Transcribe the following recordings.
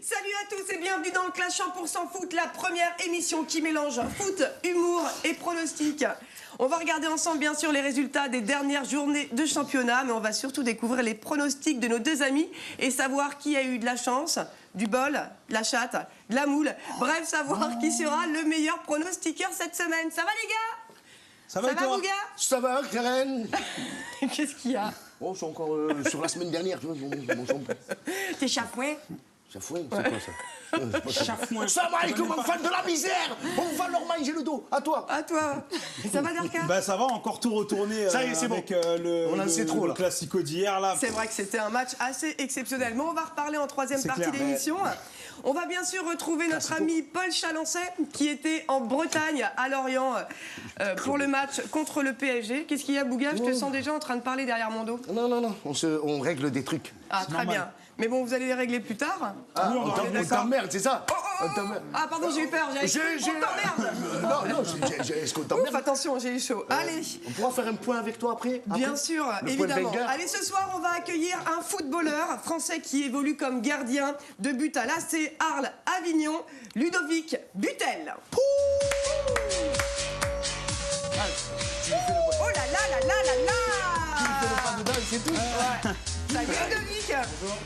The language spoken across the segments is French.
Salut à tous et bienvenue dans le Clash 100% foot, la première émission qui mélange foot, humour et pronostics. On va regarder ensemble bien sûr les résultats des dernières journées de championnat, mais on va surtout découvrir les pronostics de nos deux amis et savoir qui a eu de la chance, du bol, de la chatte, de la moule. Bref, savoir qui sera le meilleur pronostiqueur cette semaine. Ça va les gars? Ça va vous gars? Ça va, Karen? Qu'est-ce qu'il y a? Oh, je suis encore sur la semaine dernière, tu vois, mon champ. T'es chafouin? Chafouin, c'est quoi ça? Chafouin. Ça va, comme un fan de la misère. On va leur manger le dos. À toi. À toi. Ça va Darka? Bah ça va, encore tout retourner ça y est, c'est avec bon. On en sait trop, le là. classico d'hier là. C'est vrai que c'était un match assez exceptionnel. Mais on va reparler en troisième C'est partie clair. d'émission. On va bien sûr retrouver notre ami Paul Chalancet qui était en Bretagne, à Lorient, pour le match contre le PSG. Qu'est-ce qu'il y a, Bouga? Je te sens déjà en train de parler derrière mon dos. Non. On règle des trucs. Ah, très normal. bien. Mais bon, vous allez les régler plus tard. Ah, Oui, on on va régler ça. t'emmerde, c'est ça? On t'emmerde. Ah, pardon, j'ai eu peur. J'avais cru qu'on t'emmerde. Non, est-ce qu'on Ouf, t'emmerde? attention, j'ai eu chaud. Allez. On pourra faire un point avec toi après? Bien sûr, Le point de évidemment. Wenger. Allez, ce soir, on va accueillir un footballeur français qui évolue comme gardien de but à l'AC Arles Avignon, Ludovic Butel. Oh là là là là là là! C'est tout. Ouais. Salut Ludovic.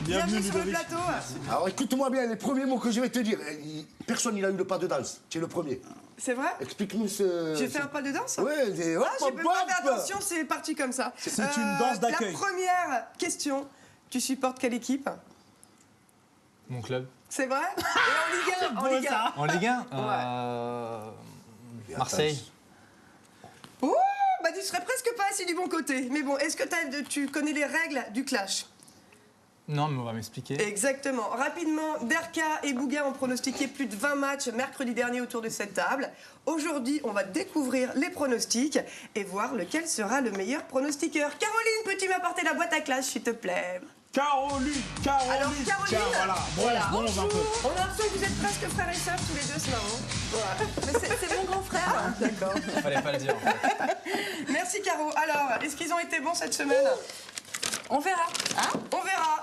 Bienvenue sur le Ludovic. plateau. Alors écoute-moi bien, les premiers mots que je vais te dire. Personne n'a eu le pas de danse. Tu es le premier. C'est vrai? Explique-nous ce... J'ai fait un pas de danse? Ouais, c'est... hop, Ah, j'ai hop, pas fait hop. attention, c'est parti comme ça. C'est une danse d'accueil. La première question, tu supportes quelle équipe? Mon club. C'est vrai? Et en Ligue 1, En Ligue 1 Marseille. Oh, bah tu serais presque pas assis du bon côté. Mais bon, est-ce que tu connais les règles du clash? Non, mais on va m'expliquer. Exactement. Rapidement, Derka et Bouga ont pronostiqué plus de 20 matchs mercredi dernier autour de cette table. Aujourd'hui, on va découvrir les pronostics et voir lequel sera le meilleur pronostiqueur. Caroline, peux-tu m'apporter la boîte à clash, s'il te plaît? Caroline. Alors, Caroline, Tiens, voilà. Bronze un peu. on a l'impression que vous êtes presque frères et sœurs tous les deux, c'est marrant. Voilà. Mais c'est mon grand frère. D'accord. Fallait pas le dire. En fait. Merci Caro. Alors, est-ce qu'ils ont été bons cette semaine? On verra. Hein? On verra.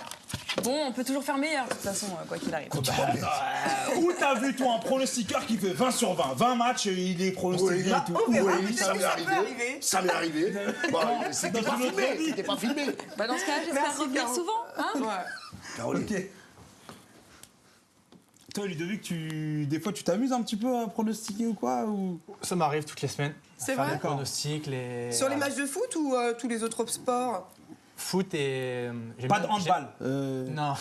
Bon, on peut toujours faire meilleur, de toute façon, quoi qu'il arrive. Où t'as vu toi un pronostiqueur qui fait 20 sur 20? 20 matchs, il est pronostiqué et tout. On verra. Oui, Peut-être ça que m'est ça peut arrivé. arriver. Ça m'est arrivé. Bon, c'était Dans pas une autre filmé. vie. C'était pas filmé. Bah dans ce cas-là, j'espère Merci, revenir Caro. souvent. Hein? Ouais. Caroline. Ok. Toi Ludovic, des fois tu t'amuses un petit peu à pronostiquer ou quoi ou... Ça m'arrive toutes les semaines. C'est Faire vrai? des pronostics, les... Sur les matchs de foot ou tous les autres sports? Foot et... j'aime Pas bien- de handball. Non.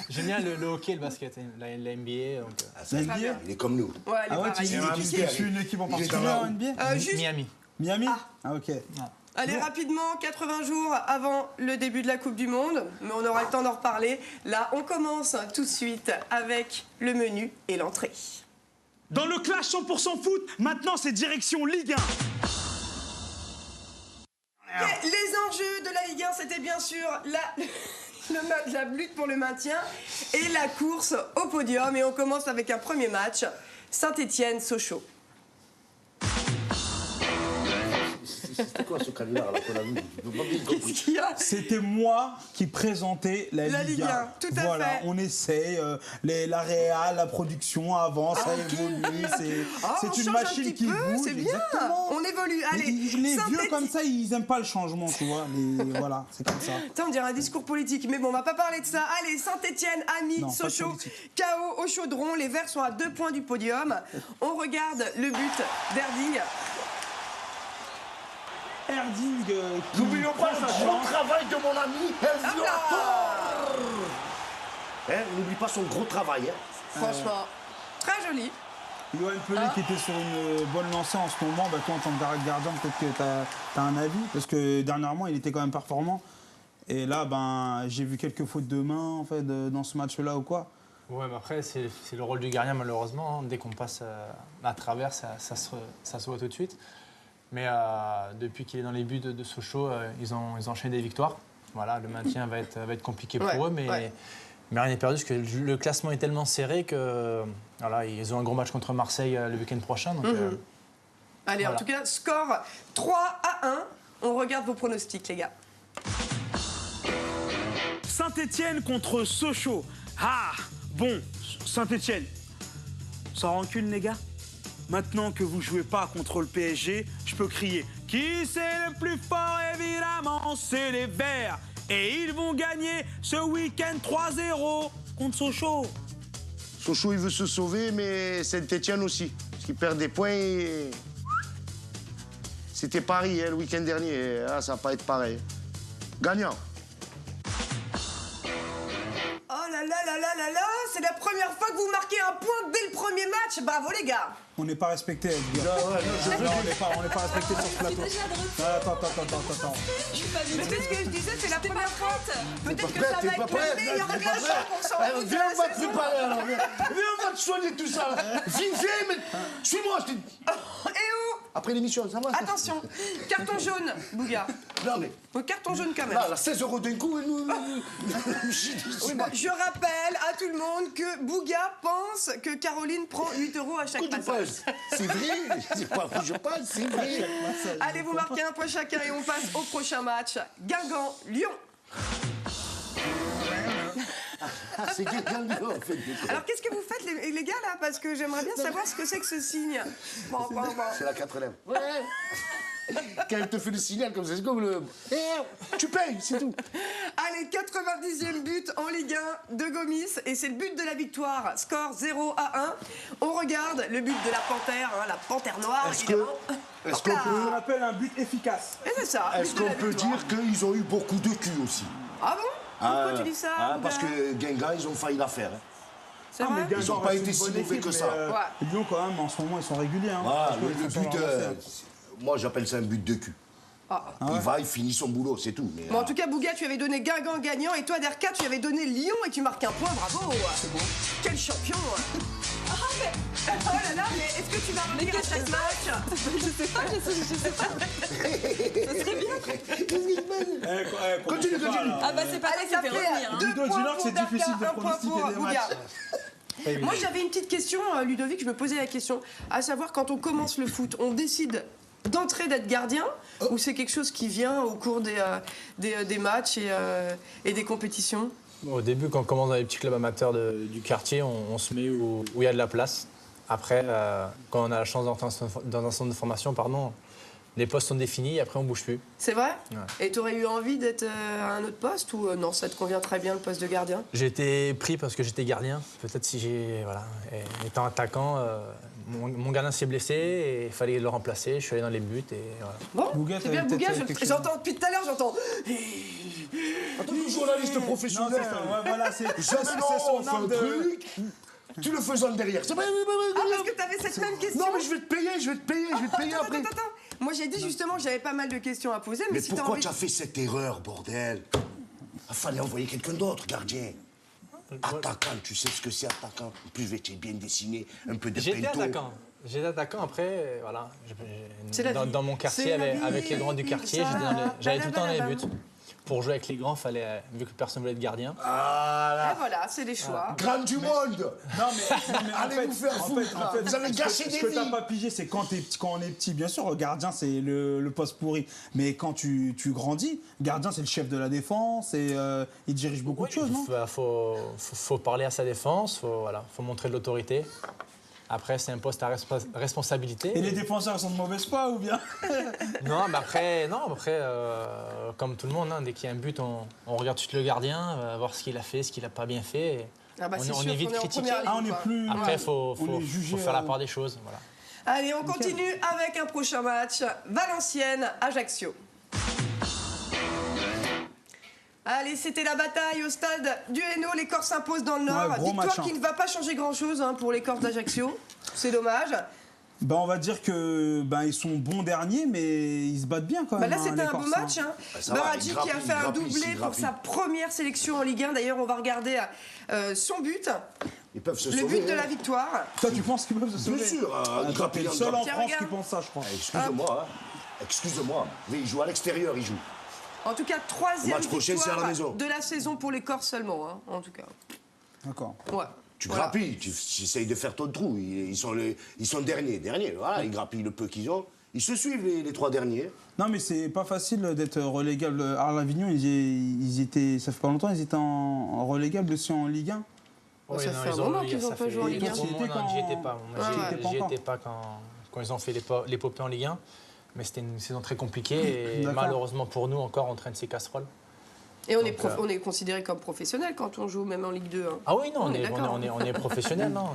J'aime bien le hockey et le basket, la NBA. Donc, Ça, NBA? il est comme nous. Ouais, elle est Ah ouais, pareille. tu suis une équipe en Il est particulier dans la en NBA? Juste, Miami. Miami? Ah ok. allez rapidement, 80 jours avant le début de la Coupe du Monde, mais on aura le temps d'en reparler. Là, on commence tout de suite avec le menu et l'entrée. Dans le clash 100% foot, maintenant c'est direction Ligue 1. Et les enjeux de la Ligue 1, c'était bien sûr la lutte pour le maintien et la course au podium. Et on commence avec un premier match, Saint-Étienne-Sochaux. C'était quoi ce canular là qu'on a vu? Qu'est-ce qu'il y a? C'était moi qui présentais la Ligue 1. tout à voilà, fait. on essaye, la réal, la production avance, ça évolue, Ah, c'est on une change machine un petit qui peu, bouge. c'est bien. Exactement. On évolue. Allez, Les vieux Saint-Étienne- comme ça, ils aiment pas le changement, tu vois. Voilà, c'est comme ça. Attends, on dirait un discours politique, mais bon, on va pas parler de ça. Allez, Saint-Étienne a mis Non, pas de Sochaux politique. KO au chaudron. Les Verts sont à 2 points du podium. On regarde le but d'Erding. Erding, qui N'oublions pas prend le de gros chance. travail de mon ami El Hop Viorator. N'oublie pas son gros travail. Franchement, très joli. Yoann Pelé qui était sur une bonne lancée en ce moment, bah toi en tant que gardien, peut-être que t'as un avis, parce que dernièrement il était quand même performant. Et là, ben, j'ai vu quelques fautes de main en fait, dans ce match-là ou quoi. Ouais, mais après, c'est le rôle du gardien, malheureusement. Hein. Dès qu'on passe à travers, ça se voit tout de suite. Mais depuis qu'il est dans les buts de Sochaux, ils ont enchaîné des victoires. Voilà, le maintien va être compliqué pour eux, mais rien n'est perdu parce que le classement est tellement serré que voilà, ils ont un gros match contre Marseille le week-end prochain. Donc, Allez, voilà. en tout cas, score 3-1. On regarde vos pronostics, les gars. Saint-Étienne contre Sochaux. Ah, bon, Saint-Étienne, sans rancune, les gars. Maintenant que vous jouez pas contre le PSG, je peux crier « Qui c'est le plus fort ?» Évidemment, c'est les Verts. Et ils vont gagner ce week-end 3-0 contre Sochaux. Sochaux, il veut se sauver, mais Saint-Étienne aussi. Parce qu'il perd des points. C'était Paris le week-end dernier. Là, ça va pas être pareil. Gagnant. Oh là là là là là là, c'est la première fois que vous marquez un point dès le premier match. Bravo, les gars. On n'est pas respecté, Edgar. Non, on n'est pas respecté sur ce plateau. Attends. Mais c'est ce que je disais, c'est la première fois. Peut-être que prête, ça t'es va pas être le prête, meilleur t'es pas classement prête. pour s'en Alors, foutre de viens, on va la te saison. préparer, alors. Viens, on va te soigner tout ça. Là. Viens, mais suis-moi, je te dis. Et oh, Après l'émission, ça va ça attention, carton jaune, Bouga. Non, mais Carton jaune quand même. là, 16 € d'un coup, nous. Oui, bon, je rappelle à tout le monde que Bouga pense que Caroline prend 8 € à chaque Écoute, passage. c'est vrai. C'est pas que je pense, c'est vrai. Allez, vous marquez un point chacun et on passe au prochain match. Guingamp-Lyon. C'est quelqu'un de en fait. Alors, qu'est-ce que vous faites, les gars, là? Parce que j'aimerais bien savoir ce que c'est que ce signe. Bon. C'est la 4 lèvres. Ouais. Quand elle te fait le signal comme ça, c'est comme le. Tu payes, c'est tout. Allez, 90e but en Ligue 1 de Gomis. Et c'est le but de la victoire. Score 0-1. On regarde le but de la panthère, hein, la panthère noire, Est-ce évidemment. Est-ce qu'on On peut, appelle un but efficace. Et c'est ça. est-ce but de qu'on la peut victoire. dire qu'ils ont eu beaucoup de cul aussi? Ah bon? Pourquoi tu dis ça, Bouga? Parce que Guingamp, ils ont failli la faire. Hein. C'est vrai? Ils ont pas été si mauvais que ça. Ouais. Lyon, quand même, en ce moment, ils sont réguliers. Hein. Ah, Franchement, le ils sont but, sur leur lancée. moi j'appelle ça un but de cul. Il va, il finit son boulot, c'est tout. Mais, Bon, en tout cas, Bouga, tu avais donné Guingamp gagnant et toi, Derka, tu avais donné Lyon et tu marques un point, bravo. C'est bon. Quel champion. Oh là là, mais est-ce que tu vas revenir à chaque match? Je sais pas. Ça serait bien. Continue. Ah bah c'est pas ça Allez, qui ça fait fait revenir. hein. 2 Ludo, points dis-leur que pour c'est Derka, difficile de 1 point pronostiquer pour des Bouga. matchs. Moi, j'avais une petite question, Ludovic, je me posais la question. À savoir, quand on commence le foot, on décide d'entrer d'être gardien ou c'est quelque chose qui vient au cours des matchs et des compétitions? Au début, quand on commence dans les petits clubs amateurs du quartier, on se met où il y a de la place. Après, quand on a la chance d'entrer dans un centre de formation, les postes sont définis et après on bouge plus. C'est vrai? Ouais. Et tu aurais eu envie d'être à un autre poste ou non, ça te convient très bien le poste de gardien? J'ai été pris parce que j'étais gardien. Peut-être si j'ai. Voilà. Et étant attaquant, mon gardien s'est blessé et il fallait le remplacer. Je suis allé dans les buts et voilà. Bon, Bouga, c'est bien, t'avais Bouga, peut-être quelque chose. j'entends depuis tout à l'heure, j'entends. Attends, le journaliste Non, professionnel. c'est ça, ouais, voilà, c'est Jamais son on fait âme un de... truc. Tu le faisais derrière. C'est vrai, Ah, parce que t'avais cette même question? Non, mais je vais te payer après. Attends. Moi, j'ai dit justement que j'avais pas mal de questions à poser, mais Mais si t'as pourquoi envie... tu as fait cette erreur, bordel? Il fallait envoyer quelqu'un d'autre, gardien. Attaquant, tu sais ce que c'est, attaquant. En plus, tu es bien dessiné, un peu de J'étais pento. attaquant. J'étais attaquant après, voilà. C'est la vie. Dans mon quartier, C'est la vie, avec les grands du quartier, ça. j'allais tout le temps dans les buts. Pour jouer avec les grands, fallait, vu que personne voulait être gardien. Ah Et voilà, c'est des choix. Grande du monde. Non, mais en Allez fait, vous faire foutre, là. Vous avez gâché des Ce que t'as vies. pas pigé, c'est quand on est petit, bien sûr, gardien, c'est le poste pourri. Mais quand tu grandis, gardien, c'est le chef de la défense et il dirige beaucoup de choses, non? Il faut parler à sa défense, faut montrer de l'autorité. Après, c'est un poste à responsabilité. Et les défenseurs sont de mauvaise foi ou bien? Non, mais après, comme tout le monde, hein, dès qu'il y a un but, on regarde tout de suite le gardien, voir ce qu'il a fait, ce qu'il n'a pas bien fait. Et Ah bah, c'est on sûr est vite qu'on est en critiqué. première ligne, On est quoi. plus... Après, il on faut est jugé, faire la part des choses. Voilà. Allez, on continue avec un prochain match. Valenciennes-Ajaccio. Allez, c'était la bataille au stade du Hainaut. Les Corses s'imposent dans le Nord. Ouais, gros Victoire match, hein. qui ne va pas changer grand-chose pour les Corses d'Ajaccio. C'est dommage. On va dire que ils sont bons derniers, mais ils se battent bien quand même. Là, c'était les un beau Corses, match. Hein. Ça va, Baradji qui a fait un doublé pour sa première sélection en Ligue 1. D'ailleurs, on va regarder son but, Ils peuvent se le sauver. but de la victoire. Toi, tu penses qu'ils peuvent se sauver? Bien sûr. T'es le seul en Tiens, France regarde. qui pense ça, je crois. Excuse-moi. Excuse-moi. Mais il joue à l'extérieur, il joue. En tout cas, troisième Match prochain, c'est à la victoire maison. de la saison pour les Corses seulement. Hein, en tout cas. D'accord. Ouais. Tu Voilà. grappilles, tu essayes de faire ton trou. Ils sont derniers. Voilà, ils grappillent le peu qu'ils ont. Ils se suivent, les 3 derniers. Non, mais c'est pas facile d'être relégable. Arles-Avignon, ils étaient, ça fait pas longtemps, ils étaient en relégable aussi en Ligue 1. Oui, Ça non, fait un ils ont- moment il y a- qu'ils ont ça pas fait- joué en Ligue 1. Moi, J'y étais non, j'y étais pas. Moi, Ouais, j'y ouais. j'y étais pas quand ils ont fait l'épopée en Ligue 1. Mais c'était une saison très compliquée et D'accord. malheureusement pour nous, encore, on traîne ces casseroles. Et on est, Donc, on est considéré comme professionnel quand on joue même en Ligue 2. Hein. Ah oui, non, On est d'accord. on est professionnel, non,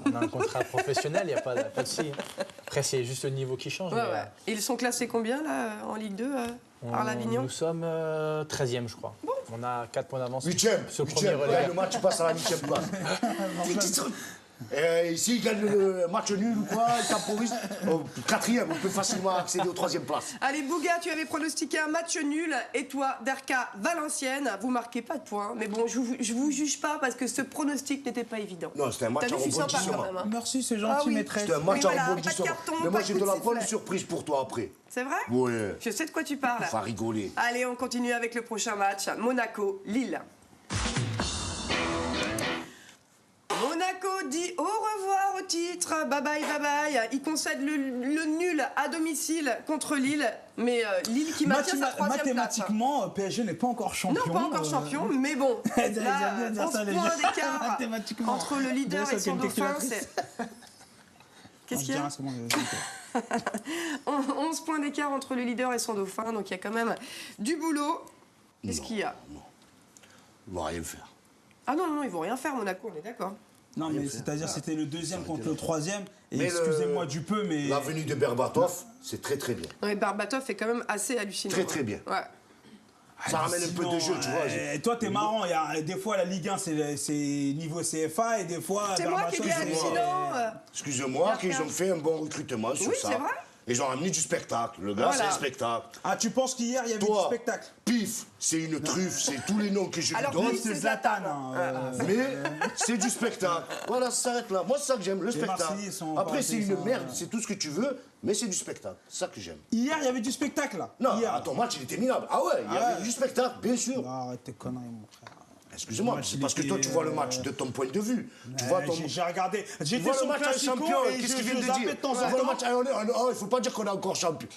on a un contrat professionnel, il n'y a pas de souci. Après, c'est juste le niveau qui change. Ouais, mais, ouais. Et ils sont classés combien là en Ligue 2 Arles-Avignon? Nous sommes 13e, je crois. On a 4 points d'avance 8e. sur le premier Ouais, relais. le match passe à la 8e place. Ici, il gagne le match nul ou quoi, il temporise. Au 4e, on peut facilement accéder aux 3e places. Allez, Bouga, tu avais pronostiqué un match nul. Et toi, Derka, Valenciennes, vous marquez pas de points. Mais bon, je vous juge pas parce que ce pronostic n'était pas évident. Non, c'était un match T'as à vu, je suis sympa rebondissement. quand même. Hein. Merci, c'est gentil, Ah oui. maîtresse. C'était un match Oui, voilà, à pas de rebondissement. carton, Mais pas moi, de j'ai coup de de la bonne sifflet. surprise pour toi après. C'est vrai? Ouais. Je sais de quoi tu parles. Va rigoler. Allez, on continue avec le prochain match. Monaco-Lille. Monaco dit au revoir au titre, bye bye, bye bye. Il concède le nul à domicile contre Lille, mais Lille qui maintient sa 3e place. Mathématiquement, PSG n'est pas encore champion. Non, pas encore champion, mais bon, J'aime là, bien dire 11 ça, les points gens. d'écart Mathématiquement. entre le leader Déjà, et ça, son c'est une dauphin. calculatrice. Qu'est-ce qu'il y a? C'est bon, je- 11 points d'écart entre le leader et son dauphin, donc il y a quand même du boulot. Qu'est-ce qu'il y a? Il va rien faire. Ah non, non, ils vont rien faire, Monaco, on est d'accord. Non, mais c'est-à-dire c'était le deuxième contre le 3e. Et Mais excusez-moi du peu, mais. La venue de Berbatov, c'est très très bien. Non, mais Berbatov est quand même assez hallucinant. Très, très bien. Ouais. Ça ramène un peu de jeu, tu vois. Toi, t'es marrant. Il y a, des fois, la Ligue 1, c'est niveau CFA et des fois. C'est moi qui dis Berbatov, c'est- hallucinant. Excusez-moi, qu'ils ont fait un bon recrutement sur Oui, ça. c'est vrai. Ils ont ramené du spectacle. Le gars, Voilà. c'est un spectacle. Ah, tu penses qu'hier, il y avait Toi, du spectacle? Pif, c'est une truffe, c'est tous les noms que je lui Alors, donne. Pif, C'est Zlatan. hein, Mais c'est du spectacle. Voilà, ça s'arrête là. Moi, c'est ça que j'aime, le spectacle. Marseillais sont Après, pas c'est assez, une ça, merde, c'est tout ce que tu veux, mais c'est du spectacle. C'est ça que j'aime. Hier, il y avait du spectacle, là. Non, Hier. à ton match, il était minable. Ah ouais, il y avait du spectacle, bien sûr. Ah, arrête tes conneries, mon frère. Excusez-moi, Le match, c'est il parce que était, toi, tu vois le match de ton point de vue. Tu vois ton... J'ai regardé. Tu J'étais vois sur le match à Classico champion, et qu'est-ce qu'il je vient de zappais dire de temps Tu en vois le temps. match, il faut pas dire qu'on est encore champion.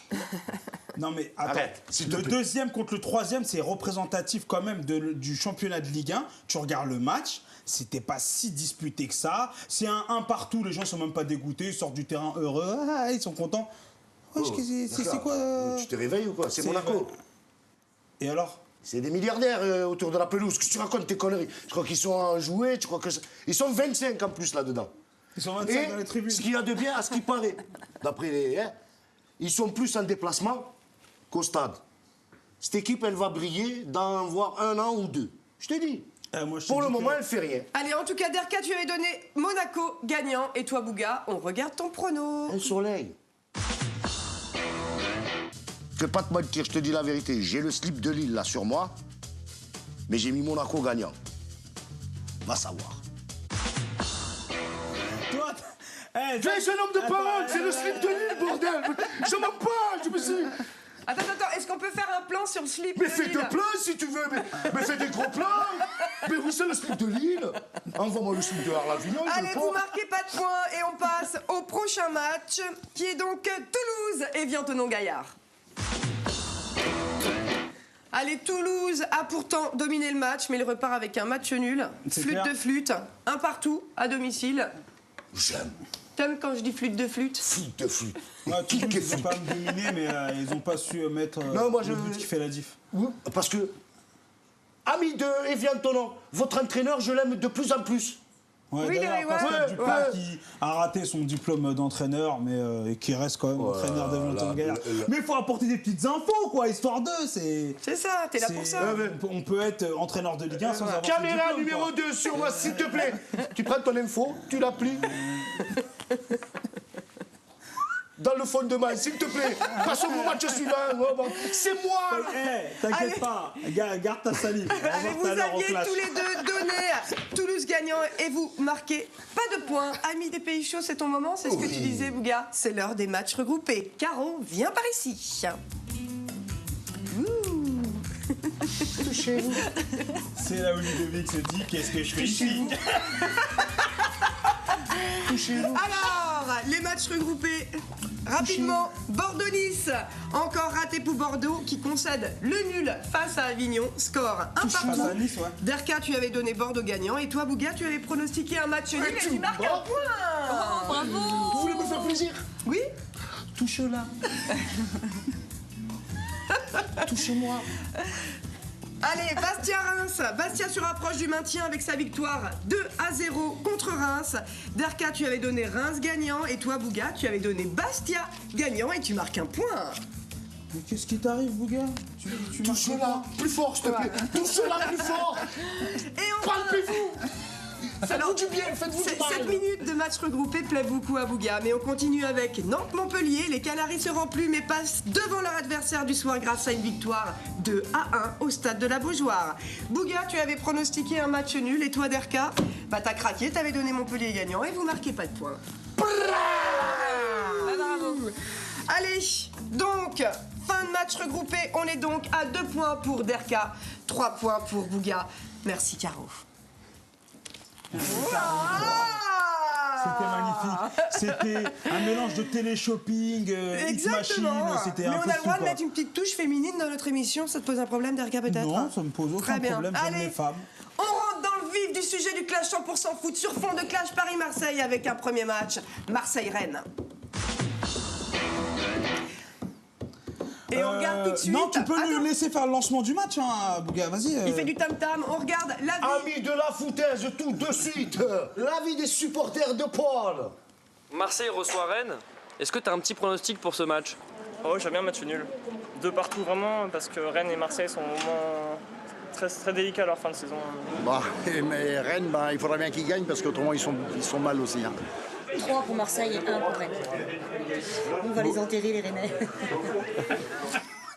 Non mais attends, Arrête, s'il te le plaît. deuxième contre le 3e, c'est représentatif quand même du championnat de Ligue 1. Tu regardes le match, c'était pas si disputé que ça. C'est un partout, les gens sont même pas dégoûtés, ils sortent du terrain heureux, ah, ils sont contents. Wesh, Oh, c'est d'accord. quoi Tu te réveilles ou quoi C'est c'est- Monaco. Et alors? C'est des milliardaires autour de la pelouse. Qu'est-ce que tu racontes tes conneries? Je crois qu'ils sont enjoués, tu crois que... Ils sont 25 en plus là-dedans. Ils sont 25 Et dans les tribunes. ce qu'il y a de bien, à ce qui paraît, d'après les... hein, ils sont plus en déplacement qu'au stade. Cette équipe, elle va briller dans voire 1 an ou 2. Je te dis. Moi, je te Pour le dis que- moment, elle fait rien. Allez, en tout cas, Derka, tu avais donné Monaco gagnant. Et toi, Bouga, on regarde ton prono. Un soleil. Je vais pas te mentir, je te dis la vérité. J'ai le slip de Lille là sur moi, mais j'ai mis Monaco gagnant. Va savoir. Toi, C'est un homme de parole, c'est le slip de Lille, bordel. Je m'en pas, je me suis... Attends, est-ce qu'on peut faire un plan sur le slip Mais de fais Lille deux plans si tu veux, mais fais des gros plans. Mais oui, c'est le slip de Lille. Envoie-moi le slip de Arles-Avignon, je Allez, le vous prends. marquez pas de points et on passe au prochain match, qui est donc Toulouse et Vienthonon-Gaillard. Allez, Toulouse a pourtant dominé le match, mais il repart avec un match nul. C'est Flûte clair. de flûte, un partout, à domicile. J'aime. T'aimes quand je dis flûte de flûte? Flûte de flûte. Ouais, Qui Toulouse, est ils ont flûte pas dominé, mais ils ont pas su mettre Non, moi, le je- but qui fait la diff. Oui, parce que, ami de Evian-Tonon, votre entraîneur, je l'aime de plus en plus. Ouais, Oui, d'ailleurs, ouais, Pascal ouais, Duprat ouais. qui a raté son diplôme d'entraîneur, mais et qui reste quand même entraîneur de Vienthonon-Gaillard. là. Mais il faut apporter des petites infos, quoi, histoire d'eux. C'est ça, t'es là pour ça. On peut être entraîneur de Ligue 1 sans avoir Caméra ce diplôme, numéro quoi. 2 sur moi, s'il te plaît. Tu prends ton info, tu l'appliques. dans le fond de main, s'il te plaît. Parce que moi, je suis là. C'est moi. T'inquiète pas, garde ta salive. Allez, vous aviez tous les deux donné Toulouse gagnant et vous marquez pas de points. Ami des pays chauds, c'est ton moment, c'est ce que tu disais, Bouga. C'est l'heure des matchs regroupés. Caro, viens par ici. Touchez-vous. C'est là où Ludovic se dit qu'est-ce que je fais ici. Touchez-vous. Alors, les matchs regroupés. Rapidement, Bordeaux-Nice. Encore raté pour Bordeaux qui concède le nul face à Avignon. Score 1 Face partout. à Nice, ouais. Derka, tu avais donné Bordeaux gagnant. Et toi, Bouga, tu avais pronostiqué un match nul et tu marques un point. Vous voulez me faire plaisir? Oui. Touche-la. Touchez-moi. Allez, Bastia-Reims. Bastia se rapproche du maintien avec sa victoire 2-0 contre Reims. Derka, tu avais donné Reims gagnant. Et toi, Bouga, tu avais donné Bastia gagnant. Et tu marques un point. Mais qu'est-ce qui t'arrive, Bouga? Tu Touche-la. Plus fort, s'il te plaît. Touche-la plus fort. Et enfin, Palpez-vous. Faites-vous du bien, faites-vous du mal. 7 minutes de match regroupé plaît beaucoup à Bouga, mais on continue avec Nantes-Montpellier. Les Canaries se remplient mais passent devant leur adversaire du soir grâce à une victoire 2-1 au stade de la Beaujoire. Bouga, tu avais pronostiqué un match nul et toi, Derka, bah t'as craqué, t'avais donné Montpellier gagnant et vous marquez pas de points. Bravo. Allez, donc, fin de match regroupé, on est donc à 2 points pour Derka, 3 points pour Bouga. Merci, Caro. C'était magnifique. C'était un mélange de télé-shopping, X-Machine. C'était Mais un on peu a le droit tout, de mettre une petite touche féminine dans notre émission. Ça te pose un problème, Derka, peut-être? Non, ça me pose aucun Très bien. problème. J'aime Allez, les femmes. on rentre dans le vif du sujet du clash 100% foot sur fond de clash Paris-Marseille avec un premier match, Marseille-Rennes. Et on regarde tout de suite. Non, tu peux Attends, le laisser faire le lancement du match, hein, Bouga. Vas-y. il fait du tam-tam. On regarde l'avis. Amis de la foutaise, tout de suite. L'avis des supporters de Paul. Marseille reçoit Rennes. Est-ce que tu as un petit pronostic pour ce match? Oh, j'aime bien un match nul. De partout vraiment, parce que Rennes et Marseille sont vraiment très, très délicats à leur fin de saison. Bah, mais Rennes, bah, il faudra bien qu'ils gagnent parce qu'autrement ils sont mal aussi. Hein. 3 pour Marseille et 1 pour Rennes. On va les enterrer, les Rennais.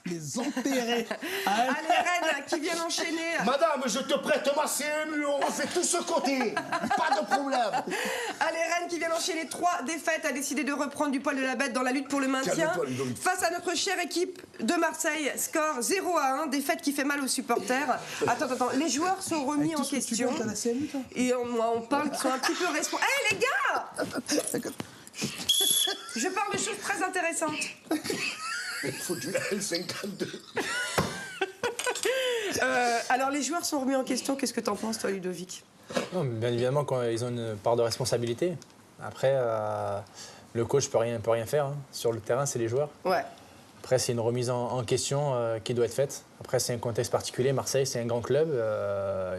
Les enterrer. Allez, Rennes qui vient enchaîner. Madame, je te prête ma CMU, on refait tout ce côté. Pas de problème. Allez, Rennes qui vient enchaîner 3 défaites a décidé de reprendre du poil de la bête dans la lutte pour le maintien. Calme-toi, Ludovic. Face à notre chère équipe de Marseille, score 0-1, défaite qui fait mal aux supporters. Attends, les joueurs sont remis en question. Tu la CMU, toi? Et on parle qu'ils sont un petit peu responsables. Hé, les gars! Je parle de choses très intéressantes. Il faut du L52. Alors, les joueurs sont remis en question. Qu'est-ce que t'en penses, toi, Ludovic? Non, bien évidemment, quand ils ont une part de responsabilité. Après, le coach peut rien faire. Hein. Sur le terrain, c'est les joueurs. Ouais. Après, c'est une remise en question qui doit être faite. Après, c'est un contexte particulier. Marseille, c'est un grand club.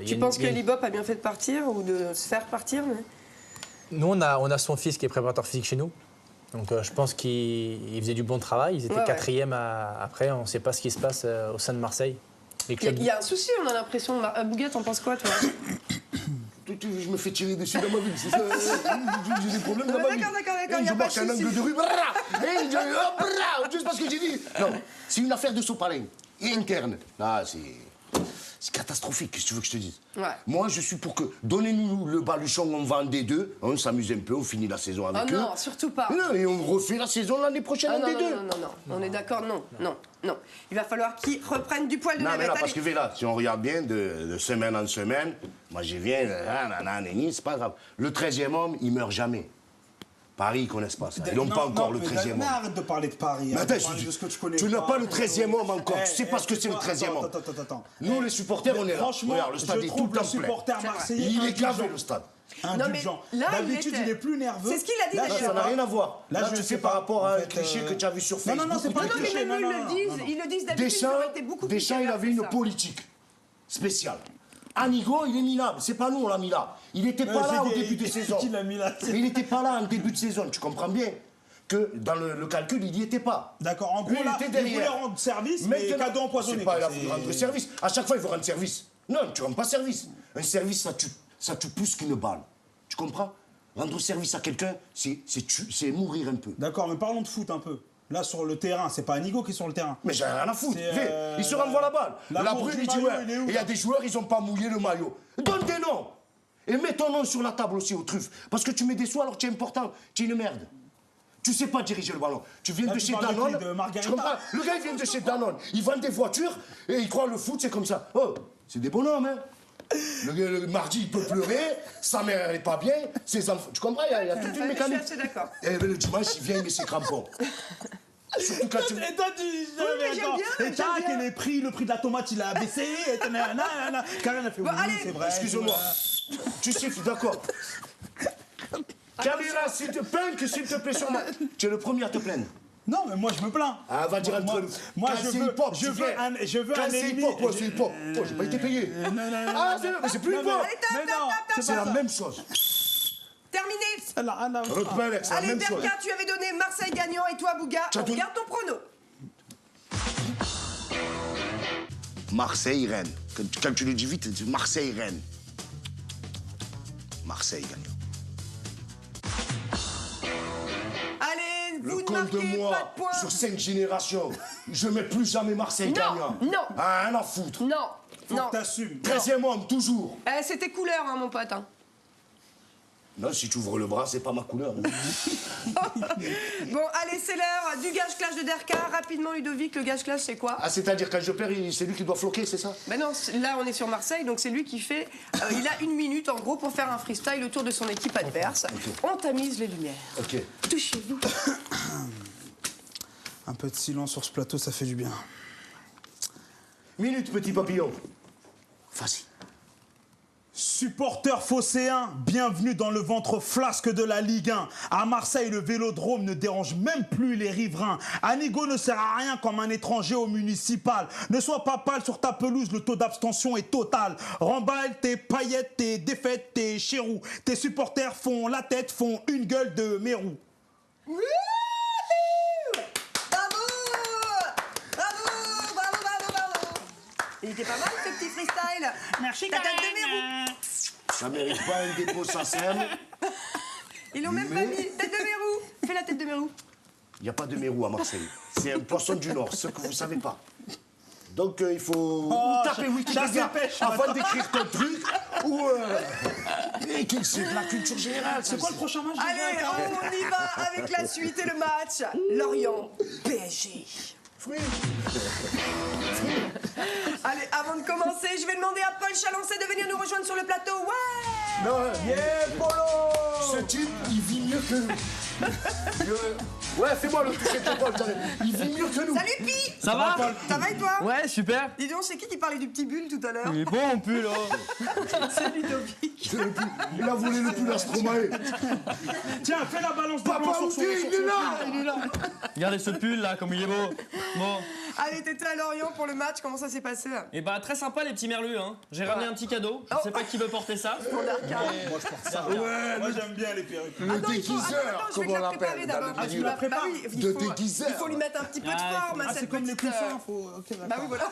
Tu penses que Libop a bien fait de partir ou de se faire partir Nous, on a son fils qui est préparateur physique chez nous. Donc je pense qu'il faisait du bon travail. Ils étaient 4e après. On ne sait pas ce qui se passe au sein de Marseille. Il y a un souci, on a l'impression. Bouguet, t'en penses quoi, toi? Je me fais tirer dessus dans ma vie, c'est ça. J'ai des problèmes dans ma vie. D'accord, il y Je a pas de marche un souci. angle de rue, juste parce que j'ai dit. Non, c'est une affaire de sopalin, interne. Là, c'est catastrophique, qu'est-ce que tu veux que je te dise? Ouais. Moi, je suis pour que... Donnez-nous le baluchon, on vend des deux, on s'amuse un peu, on finit la saison avec eux. Non, surtout pas. Non, et on refait la saison l'année prochaine en des deux. Non, on est d'accord, non. Il va falloir qu'ils reprennent du poil de Non, la mais bête. là, parce que là, si on regarde bien, de semaine en semaine, moi, j'y viens, c'est pas grave. Le 13e homme, il meurt jamais. Paris, ils connaissent pas ça. Ils n'ont pas encore le 13e homme. Mais arrête de parler de Paris. Mais attends, de ce que tu connais tu n'as pas le 13e homme encore. Tu sais pas ce que c'est le 13e homme. Attends. Nous, les supporters, on est là. Franchement, Regarde, le stade je est tout trouve le le temps plein. supporter marseillais Il est indulgent. gavé, le stade. Indulgent. là, D'habitude, il était. il est plus nerveux. C'est ce qu'il a dit, Là, d'ailleurs. je sais Ça n'a pas. rien à voir. Là, je tu sais fais par pas. rapport à En un fait, cliché que tu as vu sur non, Facebook. non, c'est pas un Non, mais cliché. même eux non, ils le disent d'habitude, Deschamps, ils auraient été beaucoup plus Deschamps, il sévères avait que une ça. politique spéciale. Anigo, il est minable. C'est pas nous, on l'a mis là. Il n'était pas là au début de saison. Qui l'a mis là? Mais il n'était pas là en début de saison. Tu comprends bien que dans le calcul, il n'y était pas. D'accord, en Lui, gros, il là, était il derrière. voulait rendre service, mais Maintenant, cadeau empoisonné. C'est pas là quoi. pour rendre service. À chaque fois, il faut rendre service. Non, tu rends pas service. Un service, ça tue plus qu'une balle. Tu comprends? Rendre service à quelqu'un, c'est mourir un peu. D'accord, mais parlons de foot un peu. Là, sur le terrain, c'est pas Anigo qui est sur le terrain. Mais j'ai rien à foutre. Il se renvoie la balle. La brune, il dit ouais. Et il y a des joueurs, ils ont pas mouillé le maillot. Donne des noms. Et mets ton nom sur la table aussi aux truffes. Parce que tu mets des sous alors tu es important. Tu es une merde. Tu sais pas diriger le ballon. Tu viens de chez Danone. Tu comprends? Le gars, il vient de chez Danone. Il vend des voitures et il croit le foot, c'est comme ça. Oh, c'est des bonhommes, hein. Le mardi, il peut pleurer, sa mère, elle est pas bien, ses enfants. Tu comprends? Il y a toute une mécanique. Je suis assez d'accord. Et le dimanche, il vient, il met ses crampons. Surtout quand tu... Et toi, et tac, et le prix de la tomate, il a baissé. Et Karen a fait oui, c'est vrai. Excuse-moi. Tu siffles, d'accord. Caméra, s'il te plaît, sur moi. Tu es le premier à te plaindre. Non, mais moi, je me plains. Ah, va dire entre nous. Moi, je veux un ennemi. C'est hip-hop. Oh, j'ai pas été payé. Ah, c'est plus hip-hop. C'est la même chose. Terminé. Repère, c'est la Allez, même chose. Derka, tu avais donné Marseille gagnant et toi, Bouga, on regarde ton prono. Marseille-Rennes. Quand tu le dis vite, c'est Marseille-Rennes. Marseille gagnant. Allez, Le vous ne compte de marquez moi, pas de points. sur 5 générations, je mets plus jamais Marseille gagnant. Non. Ah, rien à foutre. Non. Faut que t'assumes. 13e homme, toujours. C'était couleur, hein, mon pote. Hein. Non, si tu ouvres le bras, c'est pas ma couleur. Bon, allez, c'est l'heure du gage-clash de Derka. Rapidement, Ludovic, le gage-clash, c'est quoi? Ah, c'est-à-dire quand je perds, c'est lui qui doit floquer, c'est ça? Ben non, là, on est sur Marseille, donc c'est lui qui fait... il a 1 minute, en gros, pour faire un freestyle autour de son équipe adverse. Okay. On tamise les lumières. Ok. Touchez-vous. Un peu de silence sur ce plateau, ça fait du bien. Minute, petit papillon. Vas-y. Supporters phocéens, bienvenue dans le ventre flasque de la Ligue 1. À Marseille, le vélodrome ne dérange même plus les riverains. Anigo ne sert à rien comme un étranger au municipal. Ne sois pas pâle sur ta pelouse, le taux d'abstention est total. Remballe tes paillettes, tes défaites, tes chérous. Tes supporters font la tête, font une gueule de mérou. Il était pas mal, ce petit freestyle. Merci, ta tête de mérou. Ça mérite pas un dépôt SACEM. Ils l'ont même pas mis. Tête de mérou. Fais la tête de mérou. Il n'y a pas de mérou à Marseille. C'est un poisson du Nord, ce que vous savez pas. Donc il faut taper Wikipédia avant d'écrire ton truc. Ou c'est de la culture générale. C'est quoi le prochain match? Allez, on y va avec la suite et le match. Lorient, PSG. Allez, avant de commencer, je vais demander à Paul Chalancet de venir nous rejoindre sur le plateau. Ouais! Non, yeah, Polo! Ce type, il vit mieux que nous. Ouais, fais-moi le toucher de Paul. Il vit mieux que nous. Salut Pi! Ça va? Ça va et toi? Ouais, super. Dis donc, c'est qui parlait du petit bulle tout à l'heure? Il est bon mon pull, oh. C'est Ludovic. Il a volé le pull à Stromae. Tiens, fais la balance de Papa, blanc où sur il est là? Il est là. Regardez ce pull là, comme il est beau. Bon. Allez, t'étais à Lorient pour le match, comment ça s'est passé? Et bah très sympa les petits merlus, hein. J'ai ramené un petit cadeau. Je sais pas qui veut porter ça. Moi je porte ça. Ouais, moi j'aime bien les perruques. Le déguiseur, comme on l'appelle dans le Ah, tu milieu. la prépares? De déguiseur. Il faut lui mettre un petit peu de forme à Ah, cette c'est comme les petite, coussins, faut... Ok, Bah d'accord. oui, voilà.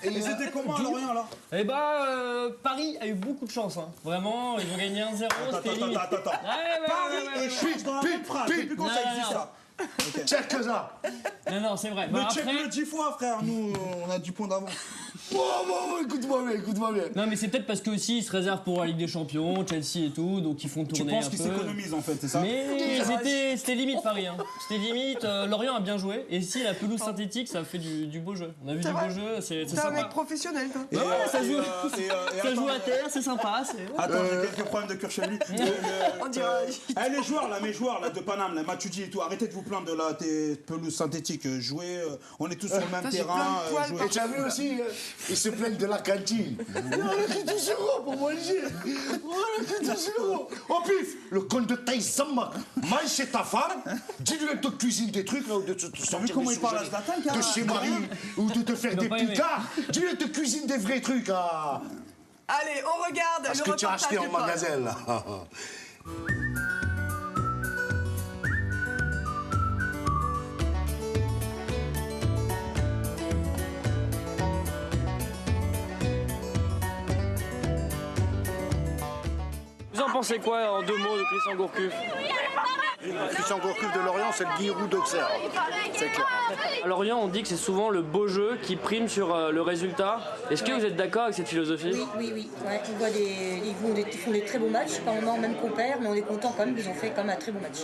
Et c'était comment à Lorient alors? Et bah Paris a eu beaucoup de chance, hein. Vraiment, ils ont gagné 1-0. C'était limite. Attends. Paris et chute dans la même phrase. Depuis quand ça existe ça? Check que ça. Non, c'est vrai. Mais Bah, check-le 10 fois, frère. Nous, on a 10 points d'avance. Écoute-moi bien. Non, mais c'est peut-être parce qu'aussi ils se réservent pour la Ligue des Champions, Chelsea et tout, donc ils font Tu tourner penses un qu'ils peu. s'économisent en fait, c'est ça? Mais c'était limite Paris, hein. C'était limite. Lorient a bien joué. Et si la pelouse synthétique, ça fait du beau jeu. On a vu du beau jeu, c'est T'es un sympa. mec professionnel, toi. Ouais, ça joue à terre, c'est sympa. Attends, j'ai quelques problèmes de cœur chez lui. On dirait. Les joueurs là, de Paname, là, Matuidi et tout, arrêtez de vous plaindre de tes pelouses synthétiques. Jouez, on est tous sur le même terrain. Et tu as vu aussi, ils se plaignent de la cantine. On a que 12 € pour manger. On a que 12 €. Au pif, le con de taille Zamba, mange chez ta femme, dis-lui de te cuisiner des trucs, là, ou de te sortir vu comment des il parle à surgelés Zlatan, de chez Marie, ou de te faire des picards. Dis-lui de te cuisiner des vrais trucs. Ah. Allez, on regarde Parce le que tu as reportage acheté de en Paul. magasin, là. Vous en pensez quoi en 2 mots de Christian Gourcuff? Christian Gourcuff de Lorient, c'est le Giroud d'Auxerre. C'est clair. À Lorient, on dit que c'est souvent le beau jeu qui prime sur le résultat. Est-ce que vous êtes d'accord avec cette philosophie? Oui. Ouais, on voit ils font des très beaux matchs, par moment même qu'on perd, mais on est content quand même qu'ils ont fait quand même un très bon match.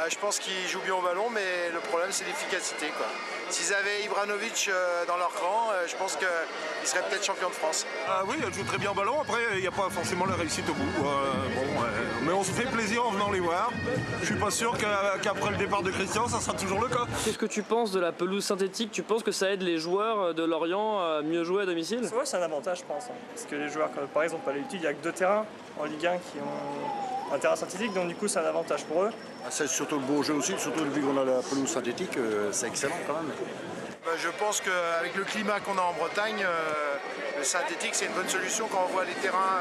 Je pense qu'ils jouent bien au ballon, mais le problème c'est l'efficacité, quoi. S'ils avaient Ibrahimovic dans leur cran, je pense qu'ils seraient peut-être champions de France. Oui, elle joue très bien au ballon. Après, il n'y a pas forcément la réussite au bout. Mais on se fait plaisir en venant les voir. Je suis pas sûr qu'après le départ de Christian, ça sera toujours le cas. Qu'est-ce que tu penses de la pelouse synthétique? Tu penses que ça aide les joueurs de Lorient à mieux jouer à domicile? Ouais, c'est un avantage, je pense. Parce que les joueurs, comme par exemple, à l'habitude, il n'y a que 2 terrains en Ligue 1 qui ont un terrain synthétique, donc du coup, c'est un avantage pour eux. C'est surtout le beau jeu aussi, surtout depuis qu'on a la pelouse synthétique, c'est excellent quand même. Je pense qu'avec le climat qu'on a en Bretagne, le synthétique c'est une bonne solution. Quand on voit les terrains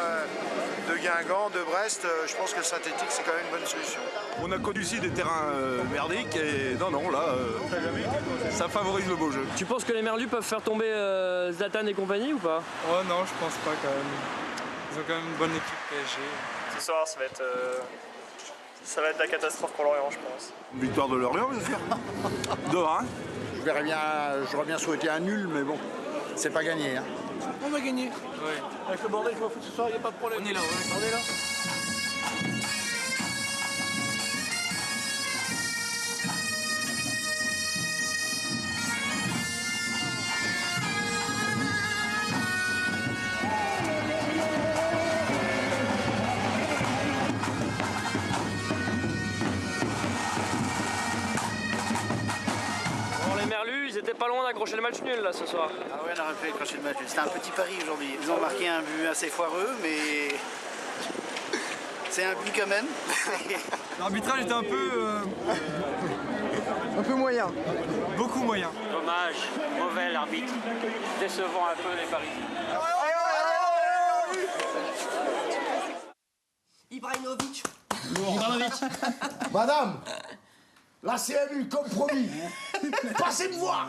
de Guingamp, de Brest, je pense que le synthétique c'est quand même une bonne solution. On a connu aussi des terrains merdiques et non, là, ça favorise le beau jeu. Tu penses que les Merlus peuvent faire tomber Zlatan et compagnie ou pas? Oh non, je pense pas quand même. Ils ont quand même une bonne équipe PSG. Ce soir, ça va être la catastrophe pour Lorient, je pense. Victoire de Lorient, bien sûr. 2-1. J'aurais bien souhaité un nul, mais bon, c'est pas gagné. Hein. On va gagner. Oui. Avec le bordel qu'on va foutre ce soir, il n'y a pas de problème. On est là, ouais. On est là. Ils étaient pas loin d'accrocher le match nul là ce soir. Ah ouais, on aurait pu accrocher le match nul. C'était un petit pari aujourd'hui. Ils ont marqué un but assez foireux, mais c'est un but quand même. L'arbitrage était un peu moyen. Beaucoup moyen. Dommage, mauvais l'arbitre. Décevant un peu les paris. Ibrahimovic. Madame, la CMU, comme promis. Passez me voir.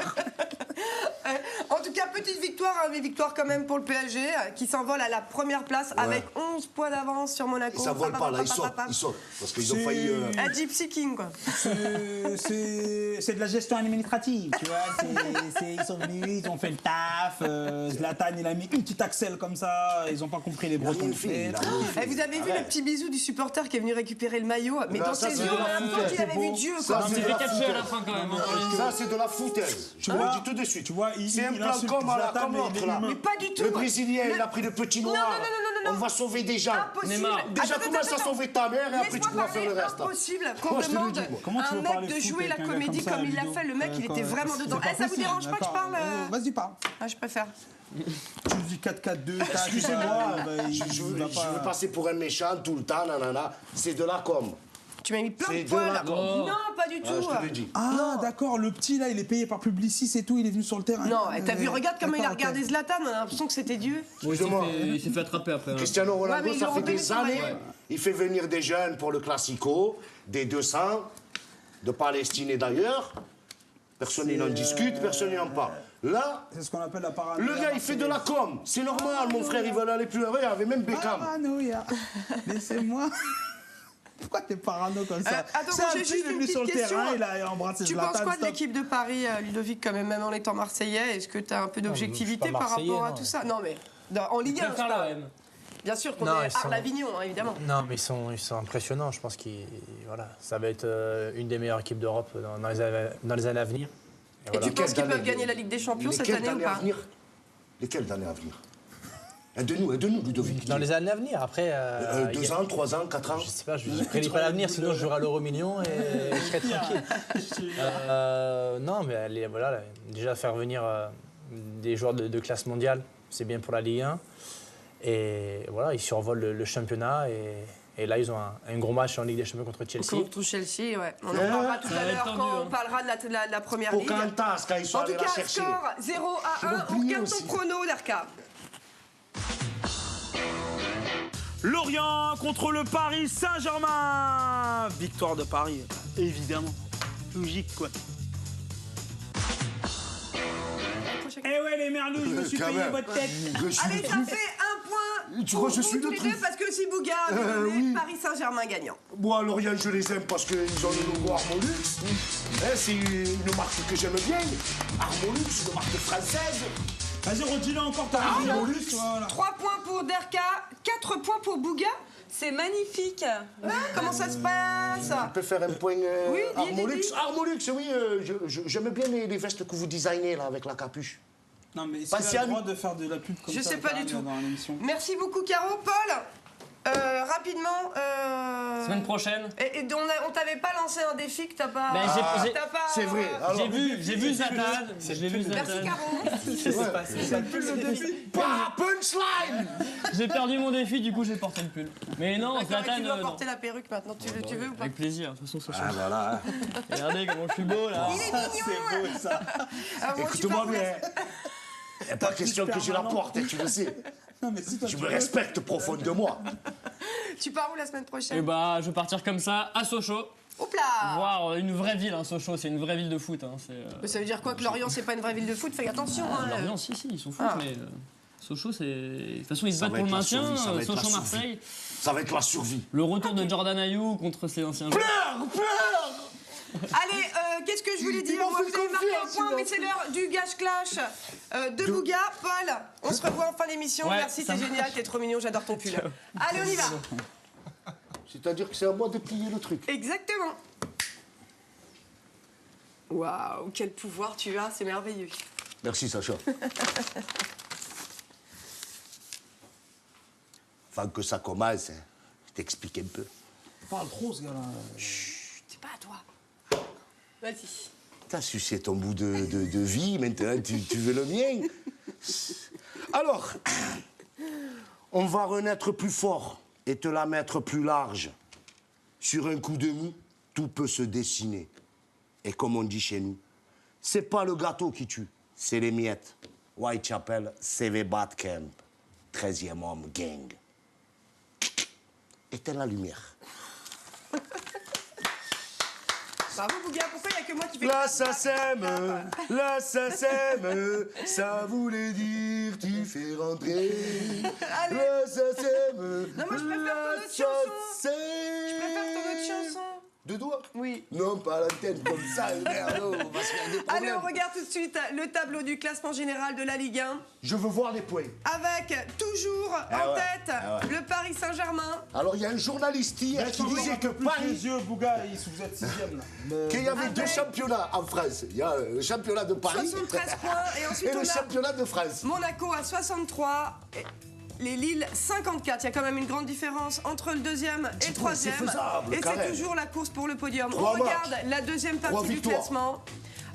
En tout cas, petite victoire, mais victoire quand même pour le PSG, qui s'envole à la première place avec 11 points d'avance sur Monaco. Ça vole pas, là, ils sautent. Parce qu'ils ont failli... Un Gypsy King, quoi. C'est de la gestion administrative, tu vois. Ils sont venus, ils ont fait le taf. Zlatan, il a mis une petite axelle comme ça. Ils ont pas compris les Bretons. Vous avez vu le petit bisou du supporter qui est venu récupérer le maillot? Mais dans ses yeux, on a l'impression qu'il avait vu Dieu, quoi. Ça, c'est de la foutaise. Je vous le dis tout de suite. Tu vois, c'est un plan comme l'autre, là. Mais pas du tout. Le Brésilien, il a pris le petit noir. On va sauver des gens. Déjà, commence à sauver ta mère et après tu pourras faire le reste. C'est impossible qu'on demande à un mec de jouer la comédie comme il l'a fait. Le mec, il était vraiment dedans. Ça vous dérange pas que je parle? Vas-y, parle. Je préfère. Tu dis 4-4-2. Excusez-moi, je veux passer pour un méchant tout le temps, nanana. C'est de la com. Tu m'as mis plein de poils. Non, pas du tout. Je te le dis. Ah, d'accord, le petit là, il est payé par Publicis et tout, il est venu sur le terrain. Non, t'as vu, regarde comment il a regardé Zlatan, on a l'impression que c'était Dieu. Il s'est fait attraper après. Cristiano Ronaldo, ça fait des années, il fait venir des jeunes pour le Classico, des 200, de Palestine et d'ailleurs. Personne n'en discute, personne n'en parle. Là, c'est ce qu'on appelle la paranoïa. Le gars, il fait de la com. C'est normal, mon frère, il veut aller plus heureux, il y avait même Beckham. Paranoïa. Laissez-moi. Pourquoi t'es parano comme ça? Attends, j'ai juste une petite question. Il a embrassé tu penses quoi de l'équipe de Paris, Ludovic, quand même en étant marseillais? Est-ce que tu as un peu d'objectivité par rapport à tout ça? Non, mais en Ligue 1, bien sûr qu'on est Arles-Avignon, évidemment. Non, mais ils sont impressionnants. Je pense que ça va être une des meilleures équipes d'Europe dans les années à venir. Et tu penses qu'ils peuvent gagner la Ligue des Champions cette année ou pas? Lesquelles années à venir? Aide-nous, Ludovic. Dans les années à venir, après... 2 ans, 3 ans, 4 ans? Je sais pas, je ne prédis pas l'avenir, sinon je jouerai à l'Euro million et je serai tranquille. Non, mais voilà, déjà faire venir des joueurs de classe mondiale, c'est bien pour la Ligue 1. Et voilà, ils survolent le championnat et là, ils ont un gros match en Ligue des Champions contre Chelsea. Contre Chelsea, ouais. On en parlera tout à l'heure quand on parlera de la première ligue. En tout cas, score 0-1. On regarde ton chrono, Darka. Lorient contre le Paris Saint-Germain. Victoire de Paris, évidemment. Logique, quoi. Eh ouais, les merlous, je me suis payé votre tête. Allez, ça fait 1 point Tu crois que je suis tous le les truc deux, parce que si Bouga avait donné oui. Paris Saint-Germain gagnant. Moi, Lorient, je les aime parce qu'ils ont le logo Armolux. Hein, c'est une marque que j'aime bien. Armolux, une marque française. Vas-y, redis-le encore, t'as Armolux. Voilà. 3 points pour Derka, 4 points pour Bouga. C'est magnifique. Comment ça se passe? On peut faire un point Oui, Armolux. dis. Armolux, oui, j'aime bien les vestes que vous designez là avec la capuche. Non, mais est-ce qu'il a le droit de faire de la pub comme ça? Je sais pas du tout. Dans l'émission. Merci beaucoup, Caro. Paul, rapidement. Semaine prochaine. Et on t'avait pas lancé un défi que t'as pas. Ben, t'as pas, c'est vrai. J'ai vu Zatan. J'ai vu Merci, Zatan. Caro. C'est un peu le défi. Pas punchline. J'ai perdu mon défi, du coup j'ai porté le pull. Mais non, D'accord, Zatan. tu dois non. porter la perruque maintenant. Tu veux ou pas? Avec plaisir, de toute façon, ça change. Ah, voilà. Regardez comment je suis beau là. Il est mignon. C'est beau, ça. Ah, bon, tu Écoute-moi pars bien. Il n'y a pas question que je la permanent. porte, tu le sais. Non, mais si toi, Je tu me veux. respecte profondément de moi. Tu pars où la semaine prochaine? Et bah, je vais partir comme ça à Sochaux. Hop là. Voir une vraie ville, hein, Sochaux, c'est une vraie ville de foot. Hein, Mais ça veut dire quoi que Lorient c'est pas une vraie ville de foot? Fais attention. Hein, Lorient, si, ils sont foot, Ah. mais Sochaux, c'est. De toute façon, ils se Ça battent va pour le être la maintien. survie, ça va être la Sochaux-Marseille. Ça va être la survie. Le retour de Jordan Ayew contre ses anciens joueurs. Pleure. Allez, qu'est-ce que je voulais dire? m'en Moi, fais vous avez marqué un confiance, point, il mais m'en c'est l'heure du Gage Clash de Bouga. Paul, on se revoit en fin d'émission. Ouais, Merci, ça c'est marche. génial, t'es trop mignon, j'adore ton pull. Allez, on y va. C'est-à-dire que c'est à moi de plier le truc. Exactement. Waouh, quel pouvoir tu as, c'est merveilleux. Merci, Sacha. Avant que ça commence, hein, je t'explique un peu. Parle trop, ce gars-là. C'est pas à toi. Vas-y. T'as sucé ton bout de vie, maintenant tu veux le mien. Alors, on va renaître plus fort et te la mettre plus large. Sur un coup de mou, tout peut se dessiner. Et comme on dit chez nous, c'est pas le gâteau qui tue, c'est les miettes. Whitechapel, CV Bat Camp, 13e homme, gang. Éteins la lumière. Bravo, Bouga, pourquoi il n'y a que moi qui fais Là ça sème, ça voulait dire tu fais rentrer. Allez. Là ça sème. Non, moi je préfère ton autre chanson. Je préfère ton autre chanson. De doigts? Oui. Non, pas à la tête comme ça, merde, on va se faire des problèmes. Allez, on regarde tout de suite le tableau du classement général de la Ligue 1. Je veux voir les points. Avec toujours en tête le Paris Saint-Germain. Alors, il y a un journaliste hier qui disait que Paris... les yeux, Bouga, vous êtes 6e, là. Qu'il y avait deux championnats en France. Il y a le championnat de Paris 73 points et ensuite et on le a championnat de France. Monaco à 63. Les Lille 54. Il y a quand même une grande différence entre le deuxième et le troisième. c'est faisable, Et quand c'est même. toujours la course pour le podium. Trois On regarde matchs. la deuxième Trois partie du victoires. classement.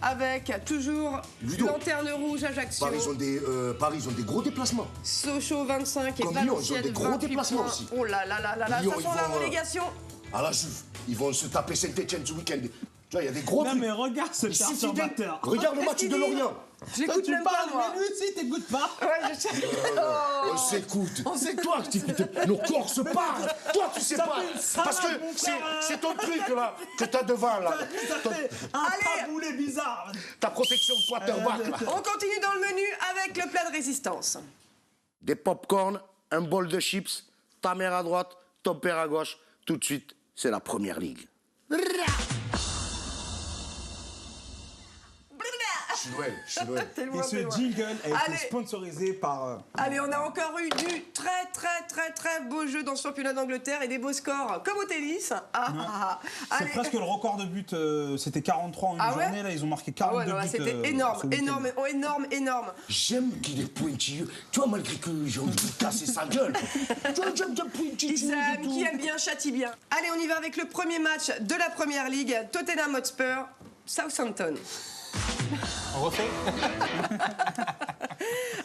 Avec toujours Ludo. Lanterne Rouge, Ajaccio. Paris, ils ont des gros déplacements. Sochaux 25 et Comme Lyon, ils ont Valenciennes des gros 28 déplacements points. aussi. Oh là là là là là, Lyon, ça ils sent la vont, relégation. À la Juve, ils vont se taper Saint-Etienne ce week-end. Tu vois, il y a des gros Non, trucs. mais regarde ce Il suffit d'un- perturbateur. Regarde le Qu'est-ce match qu'il de dit Lorient. Je l'écoute Tu même pas, parles, moi. mais lui aussi, t'écoutes pas. Ouais, je sais. On s'écoute. C'est toi qui t'écoutes. Nos corps se parlent. Toi, tu sais Ça pas. fait une salade, Parce que mon frère. c'est ton truc, là, que t'as devant, là. Ça fait un taboulé bizarre. Ta protection quarterback, là. On continue dans le menu avec le plat de résistance. Des pop-corn, un bol de chips, ta mère à droite, ton père à gauche. Tout de suite, c'est la première ligue. Je suis loin. T'es Et loin, ce t'es loin. jingle a été Allez. sponsorisé par... Allez, on a encore eu du très beau jeu dans ce championnat d'Angleterre et des beaux scores comme au tennis. C'est Allez. presque le record de buts. C'était 43 en une Ah ouais journée. Là, ils ont marqué Ah 42 ouais, non, là, buts. c'était ce énorme, week-end. énorme. J'aime qu'il est pointilleux. Tu vois, malgré que j'ai envie de casser sa gueule. Tu vois, j'aime bien pointilleux. Ils aiment, qui aime bien, châtie bien. Allez, on y va avec le premier match de la Première Ligue. Tottenham Hotspur, Southampton. On refait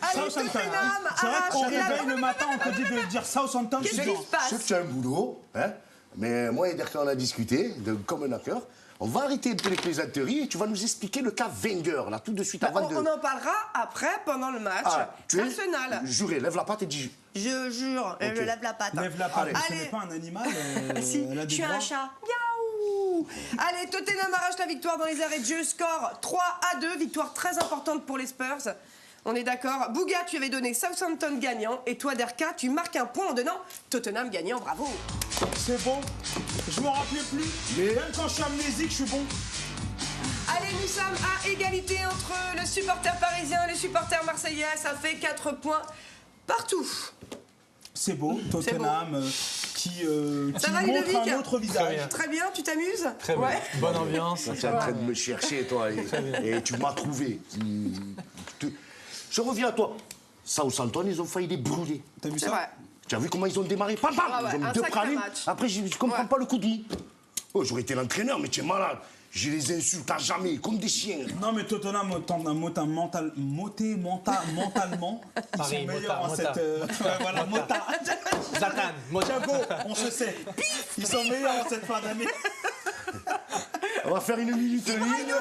Allez, Southampton. Tottenham C'est vrai qu'on arrache la- réveille le matin, on te dit de dire Southampton. Qu'est-ce tu qui dis, se passe? Je sais que tu as un boulot, hein, mais moi et Derka, on a discuté, comme un hacker. On va arrêter un peu les plaisanteries et tu vas nous expliquer le cas Wenger, là, tout de suite avant de... On en parlera après, pendant le match. tu es Arsenal. juré, lève la patte et dis... Je jure, Ok. je lève la patte. Lève la patte, Allez. ce n'est pas un animal. Si, elle a je des suis droits. un chat. Miaou. Allez, Tottenham arrache la victoire dans les arrêts de jeu. Score 3-2. Victoire très importante pour les Spurs. On est d'accord. Bouga, tu avais donné Southampton gagnant. Et toi, Derka, tu marques un point en donnant Tottenham gagnant. Bravo. C'est bon. Je m'en rappelais plus. Même quand je suis amnésique, je suis bon. Allez, nous sommes à égalité entre le supporter parisien et le supporter marseillais. Ça fait 4 points partout. C'est beau, Tottenham qui Ça va, montre Ludovic un autre visage. Très bien, tu t'amuses? Très bien. Bonne ambiance. Tu es en train de me chercher, toi, et tu m'as trouvé. Je reviens à toi. Southampton, ils ont failli les brûler. T'as vu C'est ça? vrai. Tu as vu comment ils ont démarré? Pam, pam. Ah ouais, Ils ont mis un 2 sacré pralines. match. Après, je comprends Ouais. pas le coup de mou. Oh, j'aurais été l'entraîneur, mais tu es malade. Je les insulte à jamais, comme des chiens. Non, mais Tottenham, mentalement, ils sont meilleurs en cette. Ouais, voilà, Mota. Zlatan, Mota. Thiago, on se sait. Ils sont meilleurs en cette fin d'année. On va faire une minute ligne.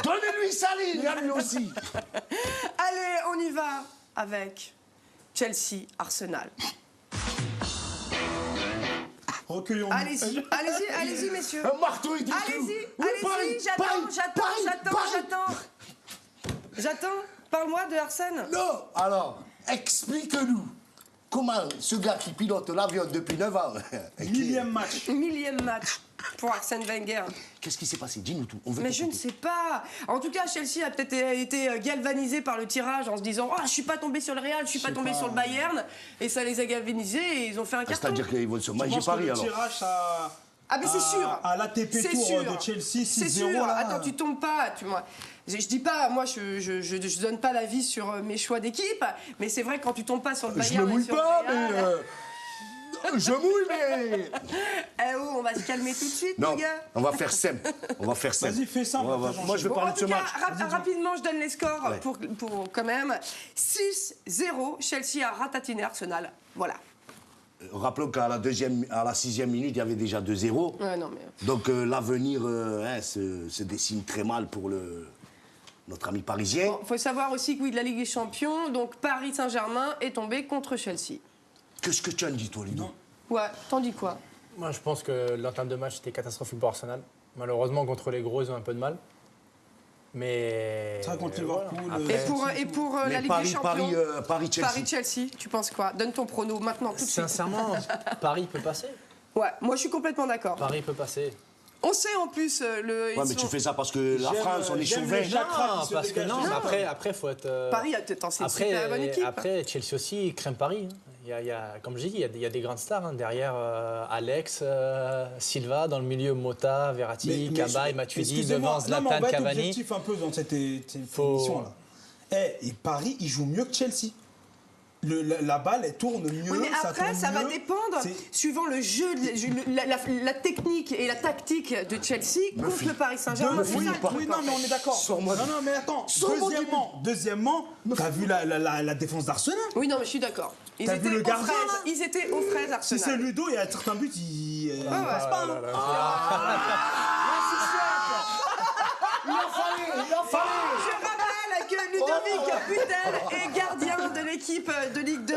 Donnez-lui sa ligne, à lui aussi. Allez, on y va avec Chelsea-Arsenal. Recueillons. Allez-y, allez-y, allez-y, messieurs. Un marteau et des Allez-y, clous. Oui, allez-y, j'attends. Parle-moi de Arsène. Non, alors, explique-nous. Comment ce gars qui pilote l'avion depuis 9 ans... Millième match. Millième match pour Arsène Wenger. Qu'est-ce qui s'est passé? Dis-nous tout. On veut Mais je ne sais pas. En tout cas, Chelsea a peut-être été galvanisé par le tirage en se disant « Ah, je suis pas tombé sur le Real, je suis pas tombé sur le Bayern ». Et ça les a galvanisés et ils ont fait un carton. C'est-à-dire qu'ils vont se manger Je pense Paris, que alors. le tirage, ça... Ah, mais c'est sûr. À l'ATP Tour de Chelsea, 6-0. C'est sûr. Là. Attends, tu tombes pas. Je dis pas, moi, je donne pas l'avis sur mes choix d'équipe, mais c'est vrai que quand tu tombes pas sur le Bayern... Je me mouille et sur pas, le Real, mais... Je mouille, mais... Eh oh, on va se calmer tout de suite, Non, les gars. on va faire simple. Vas-y, fais simple. Moi, je veux parler de ce match. Rapidement, je donne les scores Ouais. pour quand même. 6-0, Chelsea a ratatiné Arsenal. Voilà. Rappelons qu'à la 6e minute, il y avait déjà 2-0. Ouais, non, mais... Donc l'avenir se dessine très mal pour notre ami parisien. Il faut savoir aussi que oui, de la Ligue des Champions, donc Paris Saint-Germain est tombé contre Chelsea. Qu'est-ce que tu en dis, toi, Ludo? Ouais, t'en dis quoi? Moi, je pense que l'entame de match était catastrophique pour Arsenal. Malheureusement, contre les gros, ils ont un peu de mal. Mais... Ça contre Liverpool. Après, Et pour la Ligue des Champions, Paris-Chelsea, tu penses quoi? Donne ton prono maintenant, tout de suite. Sincèrement, Paris peut passer. Ouais, moi je suis complètement d'accord. Paris peut passer. On sait en plus le. Ouais, mais tu fais ça parce que la France, on est chauvin. Non, parce que non, après, faut être. Paris a peut-être une super bonne équipe. Après, Chelsea aussi craint Paris. Comme je dis, il y a des grandes stars. Derrière, Alex, Silva, dans le milieu, Mota, Verratti, Cabaye, Matuidi, devant Zlatan, on va être Cavani. objectif un peu dans cette émission-là. Et Paris, il joue mieux que Chelsea. La balle, elle tourne mieux. Oui, mais après, ça va dépendre, suivant le jeu, la technique et la tactique de Chelsea contre le Paris Saint-Germain. Oui, non, mais on est d'accord. Non, mais attends. Deuxièmement, t'as vu la défense d'Arsenal? Oui, non, mais je suis d'accord. T'as vu le gardien? Ils étaient aux fraises, Arsenal. Si c'est Ludo, il y a certains buts, il passe pas. Il en fallait. Je rappelle que Ludovic Butel est gardien de l'équipe de Ligue 2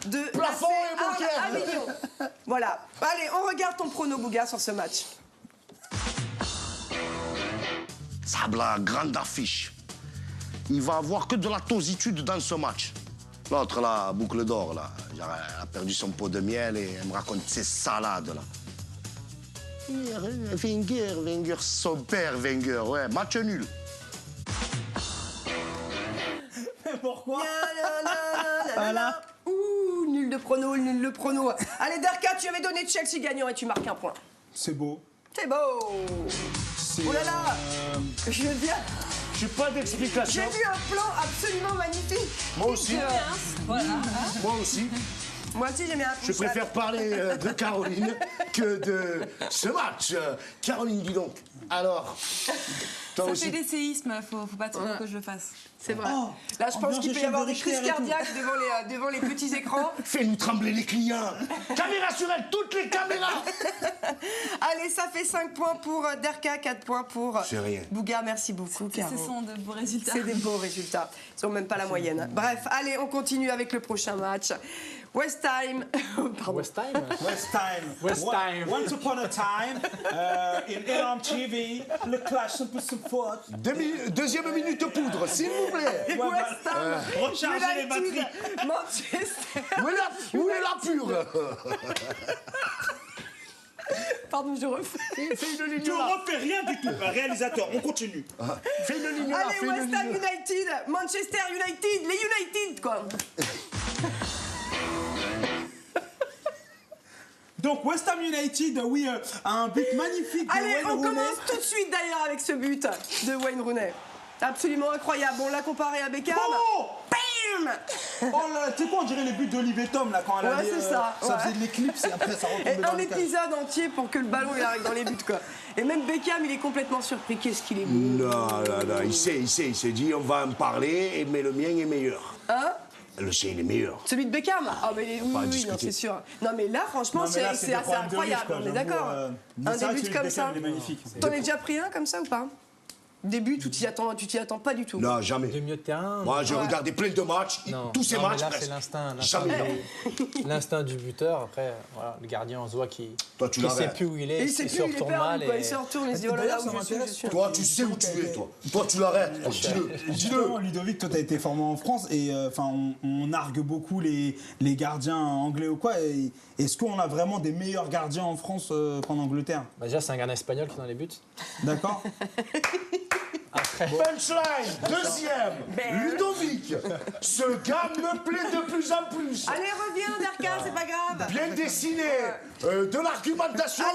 de Plafond et à Avignon. Voilà. Allez, on regarde ton prono, Bouga, sur ce match. Ça, la grande affiche. Il va avoir que de la tositude dans ce match. L'autre, là, boucle d'or, là, genre, elle a perdu son pot de miel et elle me raconte ses salades, là. Wenger, son père, Wenger, ouais, match nul. Pourquoi? Voilà. Ouh, nul de prono. Allez, Derka, tu avais donné Chelsea gagnant et tu marques un point. C'est beau. C'est beau. Oh là là. Je viens. J'ai pas d'explication. J'ai vu un plan absolument magnifique. Moi aussi. Voilà. Moi aussi. Moi aussi, j'aime bien. Je préfère parler de Caroline que de ce match. Caroline, dis donc. Alors, toi Ça aussi. fait des séismes, faut pas trop que je le fasse. C'est vrai. Là, je pense qu'il peut y avoir des crises cardiaques devant les petits écrans. Fais-nous trembler les clients. Caméra sur elle, toutes les caméras. Allez, ça fait 5 points pour Derka, 4 points pour C'est rien. Bouga. Merci beaucoup, Caro. Ce sont de beaux résultats. C'est des beaux résultats. Ils sont même pas la moyenne. Bref, allez, on continue avec le prochain match. West Time. Pardon. West Time. West Time. West Time. Once upon a time, in Elam TV, le clash un peu se faute. Deuxième minute poudre, s'il vous plaît. West Ham. Rechargez les United, batteries. Manchester. Où est la pure? Pardon, je refais. Tu refais rien du tout. Réalisateur, on continue. Fais une ligne là, Allez, fais une West Ham ligne. United, Manchester United, les United, quoi. Donc West Ham United, oui, a un but magnifique de Allez, Wayne on Rooney. commence tout de suite d'ailleurs avec ce but de Wayne Rooney. Absolument incroyable. On l'a comparé à Beckham. Oh Bam. Oh là là, tu sais quoi, on dirait les buts d'Olivier Tom là quand elle Ouais, allait, c'est ça, ça ouais. faisait de l'éclipse et après ça retombait Et dans un le cadre. épisode entier pour que le ballon il arrive dans les buts, quoi. Et même Beckham, il est complètement surpris. Qu'est-ce qu'il est beau. Non, il s'est dit, on va en parler, mais le mien est meilleur. Hein? Le sien, il est meilleur. Celui de Beckham? Ah, mais oui, Pas à oui, discuter. non, c'est sûr. Non, mais là, franchement, Non, mais là, c'est des assez problèmes de riches, incroyable. quoi, On est j'avoue, d'accord. mais Un c'est vrai début que celui comme de ça. Beckham, il est magnifique. T'en as déjà pris un comme ça ou pas? Début, tu t'y attends pas du tout. Non, jamais. De milieu de terrain. Moi, j'ai regardé plein de matchs, Non. tous ces Non, mais matchs. là, presque. c'est l'instinct. Jamais. L'instinct du buteur. Après, voilà, le gardien, on se voit qu'il Toi, tu ne sait l'arrêtes. plus où il Et est. il sait Il plus, se il est retourne perdu, mal. quoi. Et... Il se retourne, il se dit, oh là là, D'ailleurs, où ça je suis, je suis. Toi, tu sais où tu es, toi. Toi, tu l'arrêtes. Dis-le. Justement, Ludovic, toi, tu as été formé en France et enfin, on argue beaucoup les gardiens anglais ou quoi. Est-ce qu'on a vraiment des meilleurs gardiens en France qu'en Angleterre? Bah, déjà, c'est un gardien espagnol qui est dans les buts. D'accord. Après, Punchline, deuxième, Ludovic. Ce gars me plaît de plus en plus. Allez, reviens, Derka, c'est pas grave. Bien dessiné, de l'argumentation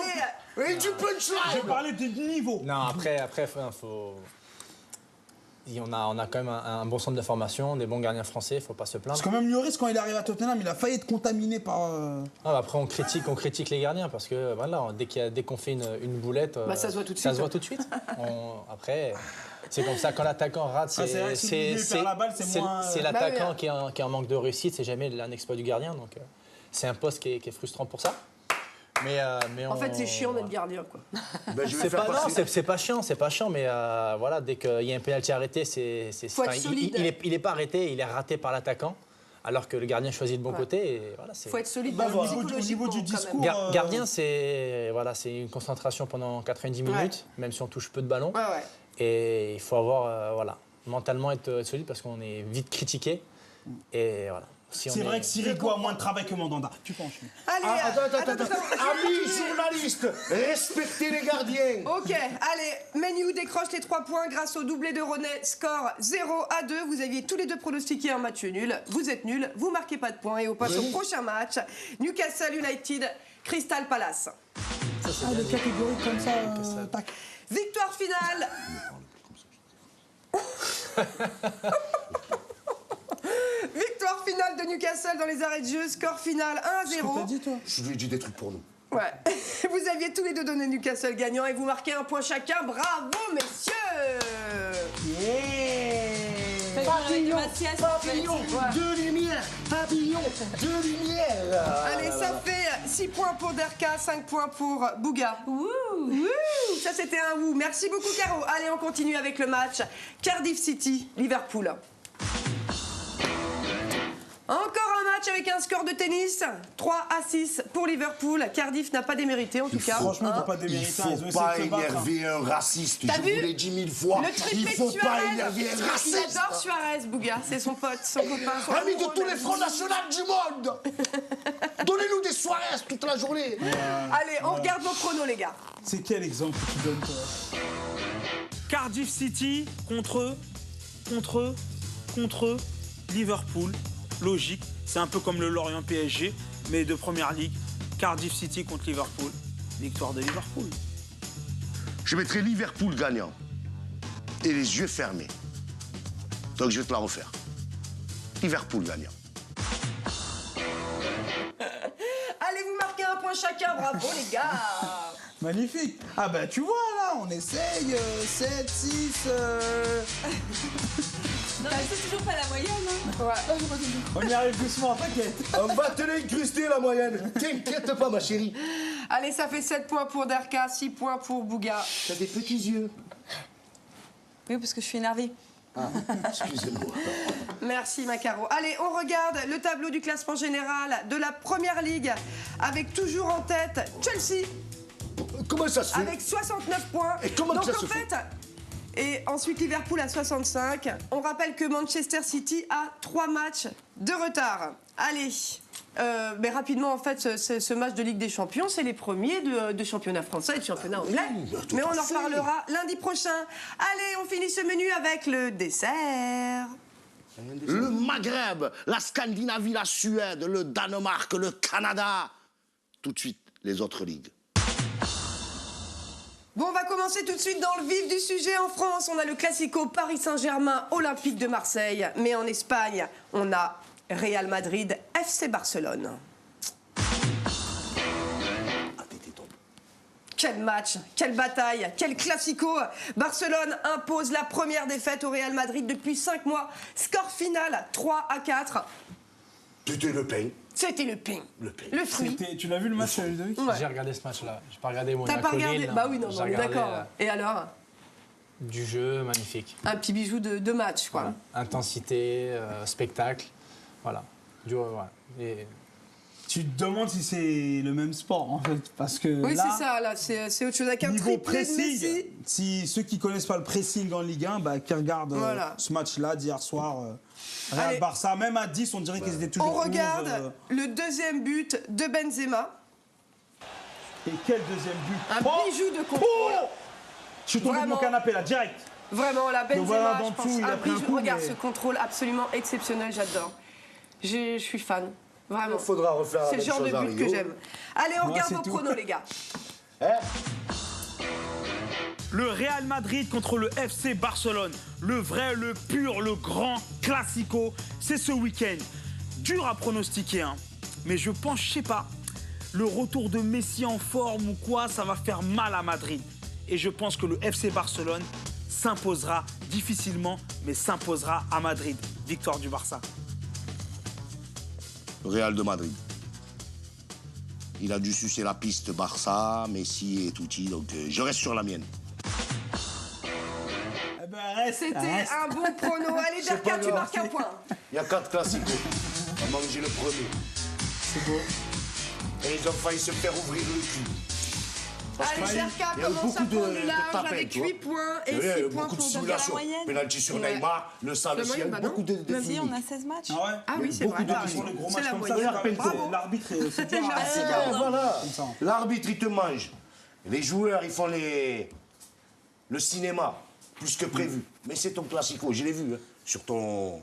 et du Je punchline. parlais du niveau. non, après, faut. On a quand même un bon centre de formation, des bons gardiens français, il faut pas se plaindre. Parce que même Lloris, quand il est arrivé à Tottenham, il a failli être contaminé par. Ah, bah après, on critique les gardiens parce que voilà, dès qu'on fait une boulette, Bah, ça se voit tout de ça suite, se voit ouais. tout de suite. Après, c'est comme ça, quand l'attaquant rate, Ah, c'est vrai que si le milieu perd la balle, c'est moins, c'est Bah l'attaquant oui, hein. qui est en manque de réussite, c'est jamais un exploit du gardien. Donc c'est un poste qui est frustrant pour ça. Mais En fait, c'est chiant d'être gardien, quoi. Ben, je vais C'est faire pas, non, passer. c'est pas chiant, mais voilà, dès qu'il y a un penalty arrêté, Faut être solide. il est pas arrêté, il est raté par l'attaquant, alors que le gardien choisit le bon côté. Et voilà, c'est. Faut être solide. Bah, même au niveau du psychologiquement, quand même. discours. Gardien, c'est une concentration pendant 90 minutes, même si on touche peu de ballons. Ouais, ouais. Et il faut avoir mentalement être solide parce qu'on est vite critiqué. Et voilà. Si on C'est est- vrai que Sirigu a moins de travail que Mandanda. Tu peux enchaîner. Allez, Attends. Amis journalistes, respectez les gardiens. Ok, allez, Menu décroche les 3 points grâce au doublé de Ronet, score 0-2. Vous aviez tous les deux pronostiqué un match nul. Vous êtes nuls, vous marquez pas de points. Et on passe au prochain match. Newcastle United, Crystal Palace. Ah, des catégories comme ça, tac. Victoire finale. Victoire finale de Newcastle dans les arrêts de jeu, score final 1-0. T'as dit, toi? Je lui ai dit des trucs pour nous. Ouais. Vous aviez tous les deux donné Newcastle gagnant et vous marquez un point chacun. Bravo, messieurs! Papillon, de lumière, papillon, de lumière. Allez, ça fait 6 points pour Derka, 5 points pour Bouga. Wouh! Ça, c'était un wouh. Merci beaucoup, Caro. Allez, on continue avec le match. Cardiff City, Liverpool. Encore un match avec un score de tennis. 3-6 pour Liverpool. Cardiff n'a pas démérité, en tout cas. Franchement, Hein. faut pas Il démériter. faut Ils ont essayé pas de se battre. énerver un raciste. T'as Je vu vous l'ai dit 1000 fois. Le Il triplé faut de pas Suarez. énerver un Il raciste. adore Suarez, Bouga. C'est son pote, son copain, son Ami de amoureux, tous les même. fronts nationaux du monde. Donnez-nous des Suarez toute la journée. Allez, on regarde nos chronos, les gars. C'est quel exemple que tu donnes, toi? Cardiff City contre Liverpool. Logique, c'est un peu comme le Lorient PSG, mais de première ligue. Cardiff City contre Liverpool. Victoire de Liverpool. Je mettrai Liverpool gagnant et les yeux fermés. Donc je vais te la refaire. Liverpool gagnant. Allez, vous marquez un point chacun. Bravo, les gars. Magnifique. Ah bah tu vois là, on essaye. 7, 6... Non, mais c'est toujours pas la moyenne, hein. On y arrive doucement, t'inquiète. On va te l'incruster la moyenne. T'inquiète pas, ma chérie. Allez, ça fait 7 points pour Derka, 6 points pour Bouga. T'as des petits yeux. Oui, parce que je suis énervée. Ah, excusez-moi. Merci Macaro. Allez, on regarde le tableau du classement général de la Première Ligue avec toujours en tête Chelsea. Comment ça se fait? Avec 69 points. Et comment Donc ça en se fait? Et ensuite Liverpool à 65. On rappelle que Manchester City a 3 matchs de retard. Allez, mais rapidement en fait, ce match de Ligue des Champions, c'est les premiers de championnat français et de championnat anglais. Mais on en reparlera lundi prochain. Allez, on finit ce menu avec le dessert. Le Maghreb, la Scandinavie, la Suède, le Danemark, le Canada. Tout de suite, les autres ligues. Bon, on va commencer tout de suite dans le vif du sujet. En France, on a le Classico Paris Saint-Germain, Olympique de Marseille. Mais en Espagne, on a Real Madrid, FC Barcelone. Quel match, quelle bataille, quel Classico. Barcelone impose la première défaite au Real Madrid depuis 5 mois. Score final 3-4. C'était le pain. C'était le pain. Le fruit. Tu l'as vu le match, Ludovic? Ouais. J'ai regardé ce match-là. J'ai pas regardé mon T'as pas regardé? Bah oui, non, on est d'accord. Et alors? Du jeu, magnifique. Un petit bijou de match, quoi. Voilà. Intensité, spectacle. Voilà. Voilà. Et... Tu te demandes si c'est le même sport, en fait, parce que oui, là, c'est ça, là, c'est autre chose. Avec un niveau triplé de pressing, Messi. si ceux qui connaissent pas le pressing en Ligue 1, bah, qui regardent ce match-là d'hier soir, Real Barça, même à 10, on dirait qu'ils étaient toujours On regarde le deuxième but de Benzema. Et quel deuxième but? Un bijou de contrôle. Je suis tombé de mon canapé, là, direct. Vraiment, la Benzema, je pense, il a pris un bijou. coup, Regarde ce contrôle absolument exceptionnel, j'adore. Je suis fan. Vraiment. Il faudra refaire la même chose. C'est le genre de but que j'aime. Allez, on regarde vos pronos, les gars. Le Real Madrid contre le FC Barcelone. Le vrai, le pur, le grand classico, c'est ce week-end. Dur à pronostiquer, hein. Mais je pense, je sais pas, le retour de Messi en forme ou quoi, ça va faire mal à Madrid. Et je pense que le FC Barcelone s'imposera difficilement, mais s'imposera à Madrid. Victoire du Barça. Real de Madrid. Il a dû sucer la piste Barça, Messi et Tutti, donc je reste sur la mienne. C'était un bon prono. Allez, Derka, tu marques un point. Il y a 4 classicos. On a mangé le premier. C'est beau. Et ils ont failli se faire ouvrir le cul. Allez, Derka commence à prendre du large avec 8 points et 6 points pour simulation. Penalty sur Neymar, le sale ciel, beaucoup de Vas-y, on a 16 matchs. Ah oui, c'est vrai. C'est la moyenne. L'arbitre, c'est dur. Voilà. L'arbitre, il te mange. Les joueurs, ils font le cinéma, plus que prévu. Mais c'est ton classico, je l'ai vu, hein, sur ton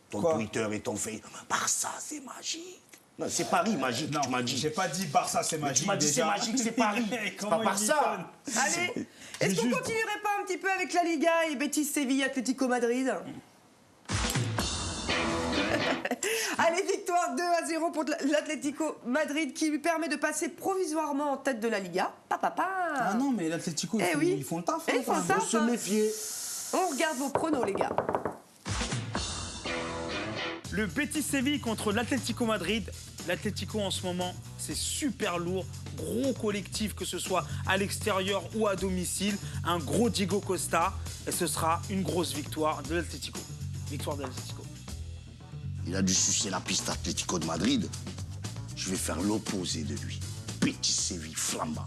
Twitter et ton Facebook. Barça, c'est magique. Non, c'est Paris magique, tu m'as dit. J'ai pas dit Barça, c'est magique. Tu m'as dit c'est magique, c'est Paris. C'est pas Barça. Allez, est-ce qu'on continuerait pas un petit peu avec la Liga et Betis Séville, Atlético Madrid? Allez, victoire 2-0 pour l'Atlético Madrid qui lui permet de passer provisoirement en tête de la Liga. Ah non, mais l'Atlético, ils font le taf. Ils font le taf. Faut se méfier. On regarde vos pronos, les gars. Le Betis Séville contre l'Atlético Madrid. L'Atlético en ce moment, c'est super lourd, gros collectif, que ce soit à l'extérieur ou à domicile. Un gros Diego Costa et ce sera une grosse victoire de l'Atlético. Victoire de l'Atlético. Il a dû sucer la piste Atlético de Madrid. Je vais faire l'opposé de lui. Betis Séville flambant.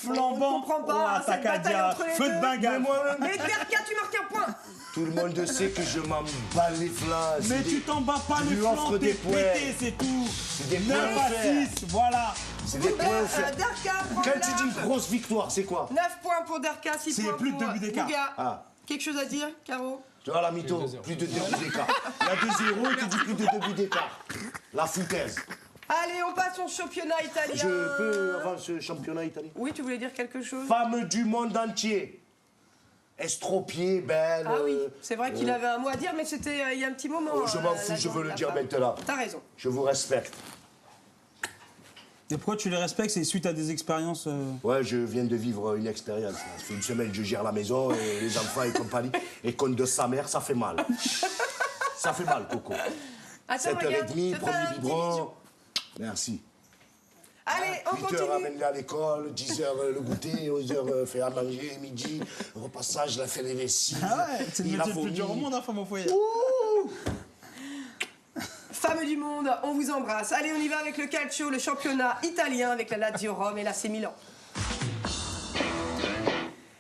On comprend pas cette bataille entre les feu de Bengale. Mais Derka, tu marques un point. Tout le monde sait que je m'en bats les flancs. Mais tu t'en bats pas les flancs, t'es pété, c'est tout. C'est des 9 à 6, voilà. C'est des points offerts. Derka prend Quand tu dis une grosse victoire, c'est quoi? 9 points pour Derka, 6 points pour plus de 2 buts d'écart. Bouga. Quelque chose à dire, Caro? Tu vois la mytho, plus de 2 buts d'écart. Il y a 2-0 et tu dis plus de 2 buts d'écart. La foutaise. Allez, on passe au championnat italien. Je peux avant ce championnat italien? Oui, tu voulais dire quelque chose? Femme du monde entier. Estropiée, belle. Ah oui, c'est vrai qu'il avait un mot à dire, mais c'était il y a un petit moment. Je m'en fous, je veux le dire maintenant. T'as raison. Je vous respecte. Et pourquoi tu les respectes? C'est suite à des expériences Ouais, je viens de vivre une expérience. Ça fait une semaine que je gère la maison, et les enfants et compagnie. Et compte de sa mère, ça fait mal. Ça fait mal, Coco. 7h30, premier biberon. Merci. Allez, on 8h, continue. amène-les à l'école, 10h le goûter, 11h fait à manger, midi, repassage, la fait les vessies. Ah ouais, c'est le métier le plus dur au monde, hein, femme au foyer. Femmes du monde, on vous embrasse. Allez, on y va avec le calcio, le championnat italien avec la Lazio Rome et l'AC Milan.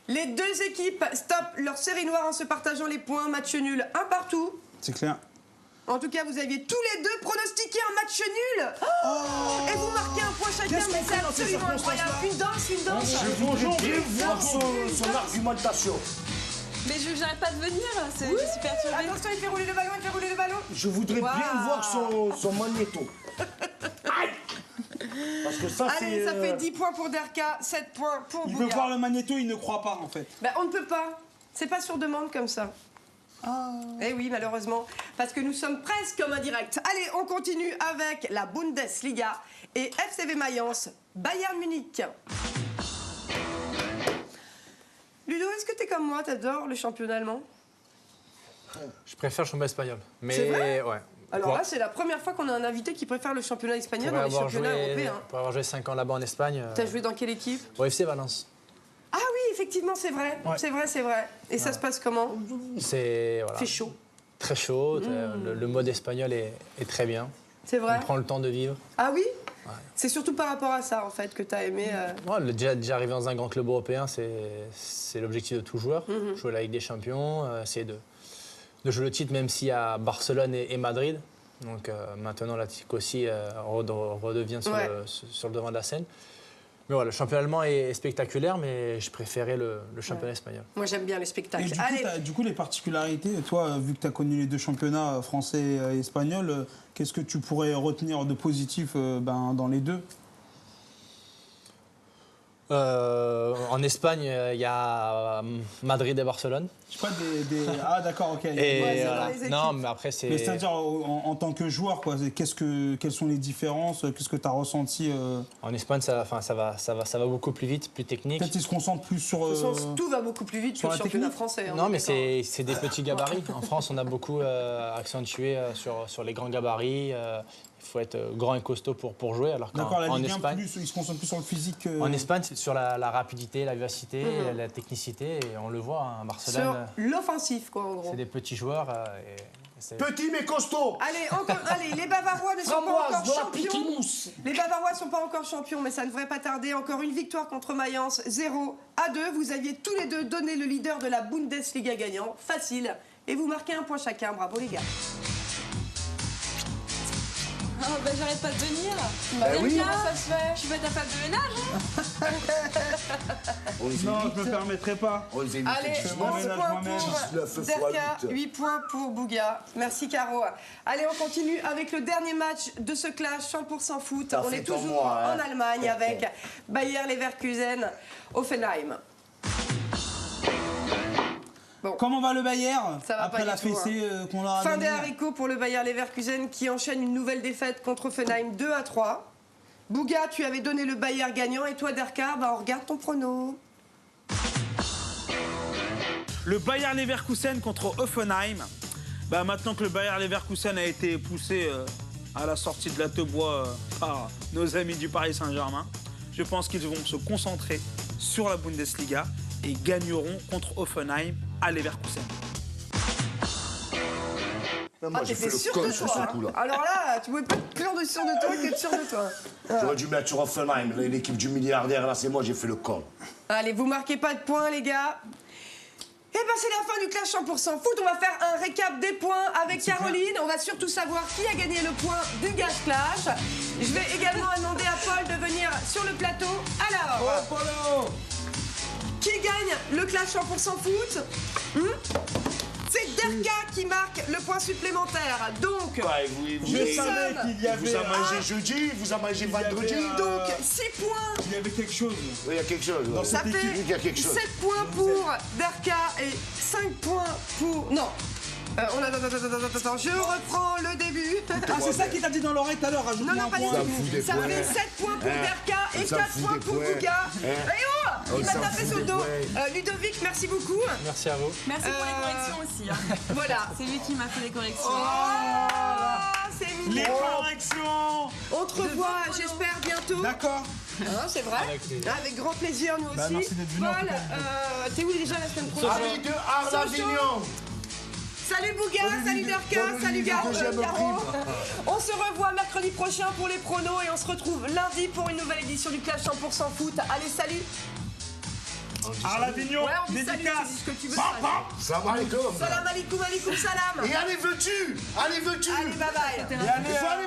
Les deux équipes stoppent leur série noire en se partageant les points. Match nul, un partout. C'est clair. En tout cas, vous aviez tous les deux pronostiqué un match nul. Oh, et vous marquez un point chacun, mais c'est absolument incroyable. Une danse, une danse. Je voudrais bien voir son argumentation. Mais je n'arrête pas de venir, je suis perturbée. Attention, il fait rouler le ballon, il fait rouler le ballon. Je voudrais bien voir son magnéto. Aïe. Parce que ça, allez, ça fait 10 points pour Derka, 7 points pour Bouga. Il veut voir le magnéto, il ne croit pas en fait. Ben, on ne peut pas. C'est pas sur demande comme ça. Eh oui, malheureusement, parce que nous sommes presque comme un direct. Allez, on continue avec la Bundesliga et FCV Mayence, Bayern Munich. Ludo, est-ce que t'es comme moi, t'adores le championnat allemand? Je préfère le championnat espagnol. Mais C'est vrai ouais. Alors là, c'est la première fois qu'on a un invité qui préfère le championnat espagnol dans les championnats européens. Pour avoir joué 5 ans là-bas en Espagne. T'as joué dans quelle équipe? Au FC Valence. Ah oui, effectivement, c'est vrai. Ouais. C'est vrai, c'est vrai. Et ça se passe comment? C'est voilà, C'est chaud. très chaud. Le mode espagnol est très bien. C'est vrai. On prend le temps de vivre. Ah oui? C'est surtout par rapport à ça, en fait, que t'as aimé. Ouais, déjà arriver dans un grand club européen, c'est l'objectif de tout joueur. Jouer la Ligue des Champions, essayer de jouer le titre, même s'il y a Barcelone et Madrid. Donc maintenant, l'Atlético aussi redevient sur le devant de la scène. Mais voilà, le championnat allemand est spectaculaire, mais je préférais le championnat espagnol. Moi, j'aime bien les spectacles. Et du coup, les particularités, toi, vu que tu as connu les deux championnats français et espagnol, qu'est-ce que tu pourrais retenir de positif dans les deux? En Espagne, il y a Madrid et Barcelone. Je crois Ah d'accord, ok. Et voilà. Non, mais après c'est. Mais c'est-à-dire en tant que joueur, quoi. Quelles sont les différences? Qu'est-ce que tu as ressenti En Espagne, ça va beaucoup plus vite, plus technique. Peut-être qu'ils se concentrent plus sur. Tout va beaucoup plus vite que le championnat français. Non, mais c'est des petits gabarits. En France, on a beaucoup accentué sur les grands gabarits. Il faut être grand et costaud pour jouer. Alors qu'en Espagne, ils se concentrent plus sur le physique. En Espagne, c'est sur la rapidité, la vivacité, la technicité. Et on le voit, hein, Barcelone. Sur l'offensif, quoi, en gros. C'est des petits joueurs. Petits mais costauds. Allez, les Bavarois ne sont pas encore champions. Les Bavarois ne sont pas encore champions, mais ça ne devrait pas tarder. Encore une victoire contre Mayence, 0-2. Vous aviez tous les deux donné le leader de la Bundesliga gagnant. Facile. Et vous marquez un point chacun. Bravo, les gars. Oh, j'arrête pas de venir. Oui. Comment ça se fait? Je suis pas ta femme de ménage. Non, je me permettrai pas. Allez, 11 points pour Derka, 8 points pour Bouga. Merci Caro. Allez, on continue avec le dernier match de ce clash 100% foot. On est toujours en Allemagne avec Bayer Leverkusen, Offenheim. Bon. Comment va le Bayer après la tout, fessée qu'on leur a Fin donnée des haricots pour le Bayer Leverkusen qui enchaîne une nouvelle défaite contre Offenheim 2-3. Bouga, tu avais donné le Bayer gagnant et toi Derka, on regarde ton prono. Le Bayer Leverkusen contre Offenheim. Maintenant que le Bayer Leverkusen a été poussé à la sortie de la Tebois par nos amis du Paris Saint-Germain, je pense qu'ils vont se concentrer sur la Bundesliga et gagneront contre Offenheim à Leverkusen. Moi, j'ai fait sûr le con de sur toi, ce coup-là. Alors là, tu pouvais pas être plus sûr de toi que de sûr de toi. J'aurais dû mettre sur Offenheim, l'équipe du milliardaire, là, c'est moi, j'ai fait le con. Allez, vous marquez pas de points, les gars. Et c'est la fin du clash 100% foot. On va faire un récap des points avec Caroline. On va surtout savoir qui a gagné le point du Gage Clash. Je vais également demander à Paul de venir sur le plateau. Alors, Polo, qui gagne le clash 100% foot? C'est Derka qui marque le point supplémentaire. Donc, je savais qu'il y avait... Vous a mangé jeudi, vous a mangé vendredi. Donc, 6 points. Il y avait quelque chose. Oui, il y a quelque chose. Dans Ça cette fait équipe, il y a quelque chose. 7 points pour Derka et 5 points pour... Non. Attends, je reprends le début. Ah, c'est ça qu'il t'a dit dans l'oreille tout à l'heure, rajoute-moi Non, un pas du point. tout. Ça fait 7 points pour Derka et 4 points pour Bouga. Il m'a tapé sur le dos. Ludovic, merci beaucoup. Merci à vous. Merci pour les corrections aussi. Hein. Voilà. C'est lui qui m'a fait les corrections. Oh c'est Les mignon. corrections. On te revoit, j'espère, bientôt. D'accord. Hein, c'est vrai. Avec grand plaisir, nous aussi. Bah, merci d'être venu, en tout Paul, cas. t'es où déjà la semaine prochaine? Amis de Arles-Avignon. Salut Bouga, salut Derka, salut Garo. On se revoit mercredi prochain pour les pronos et on se retrouve lundi pour une nouvelle édition du Clash 100% foot. Allez, salut. Arles-Avignon, ouais, on dit salut, dédicace. tu dis ce que tu veux. Salam alaikum. Salam alaikum, alaikum salam. Et allez, veux-tu? Allez, veux-tu? Allez, bye bye. Et allez,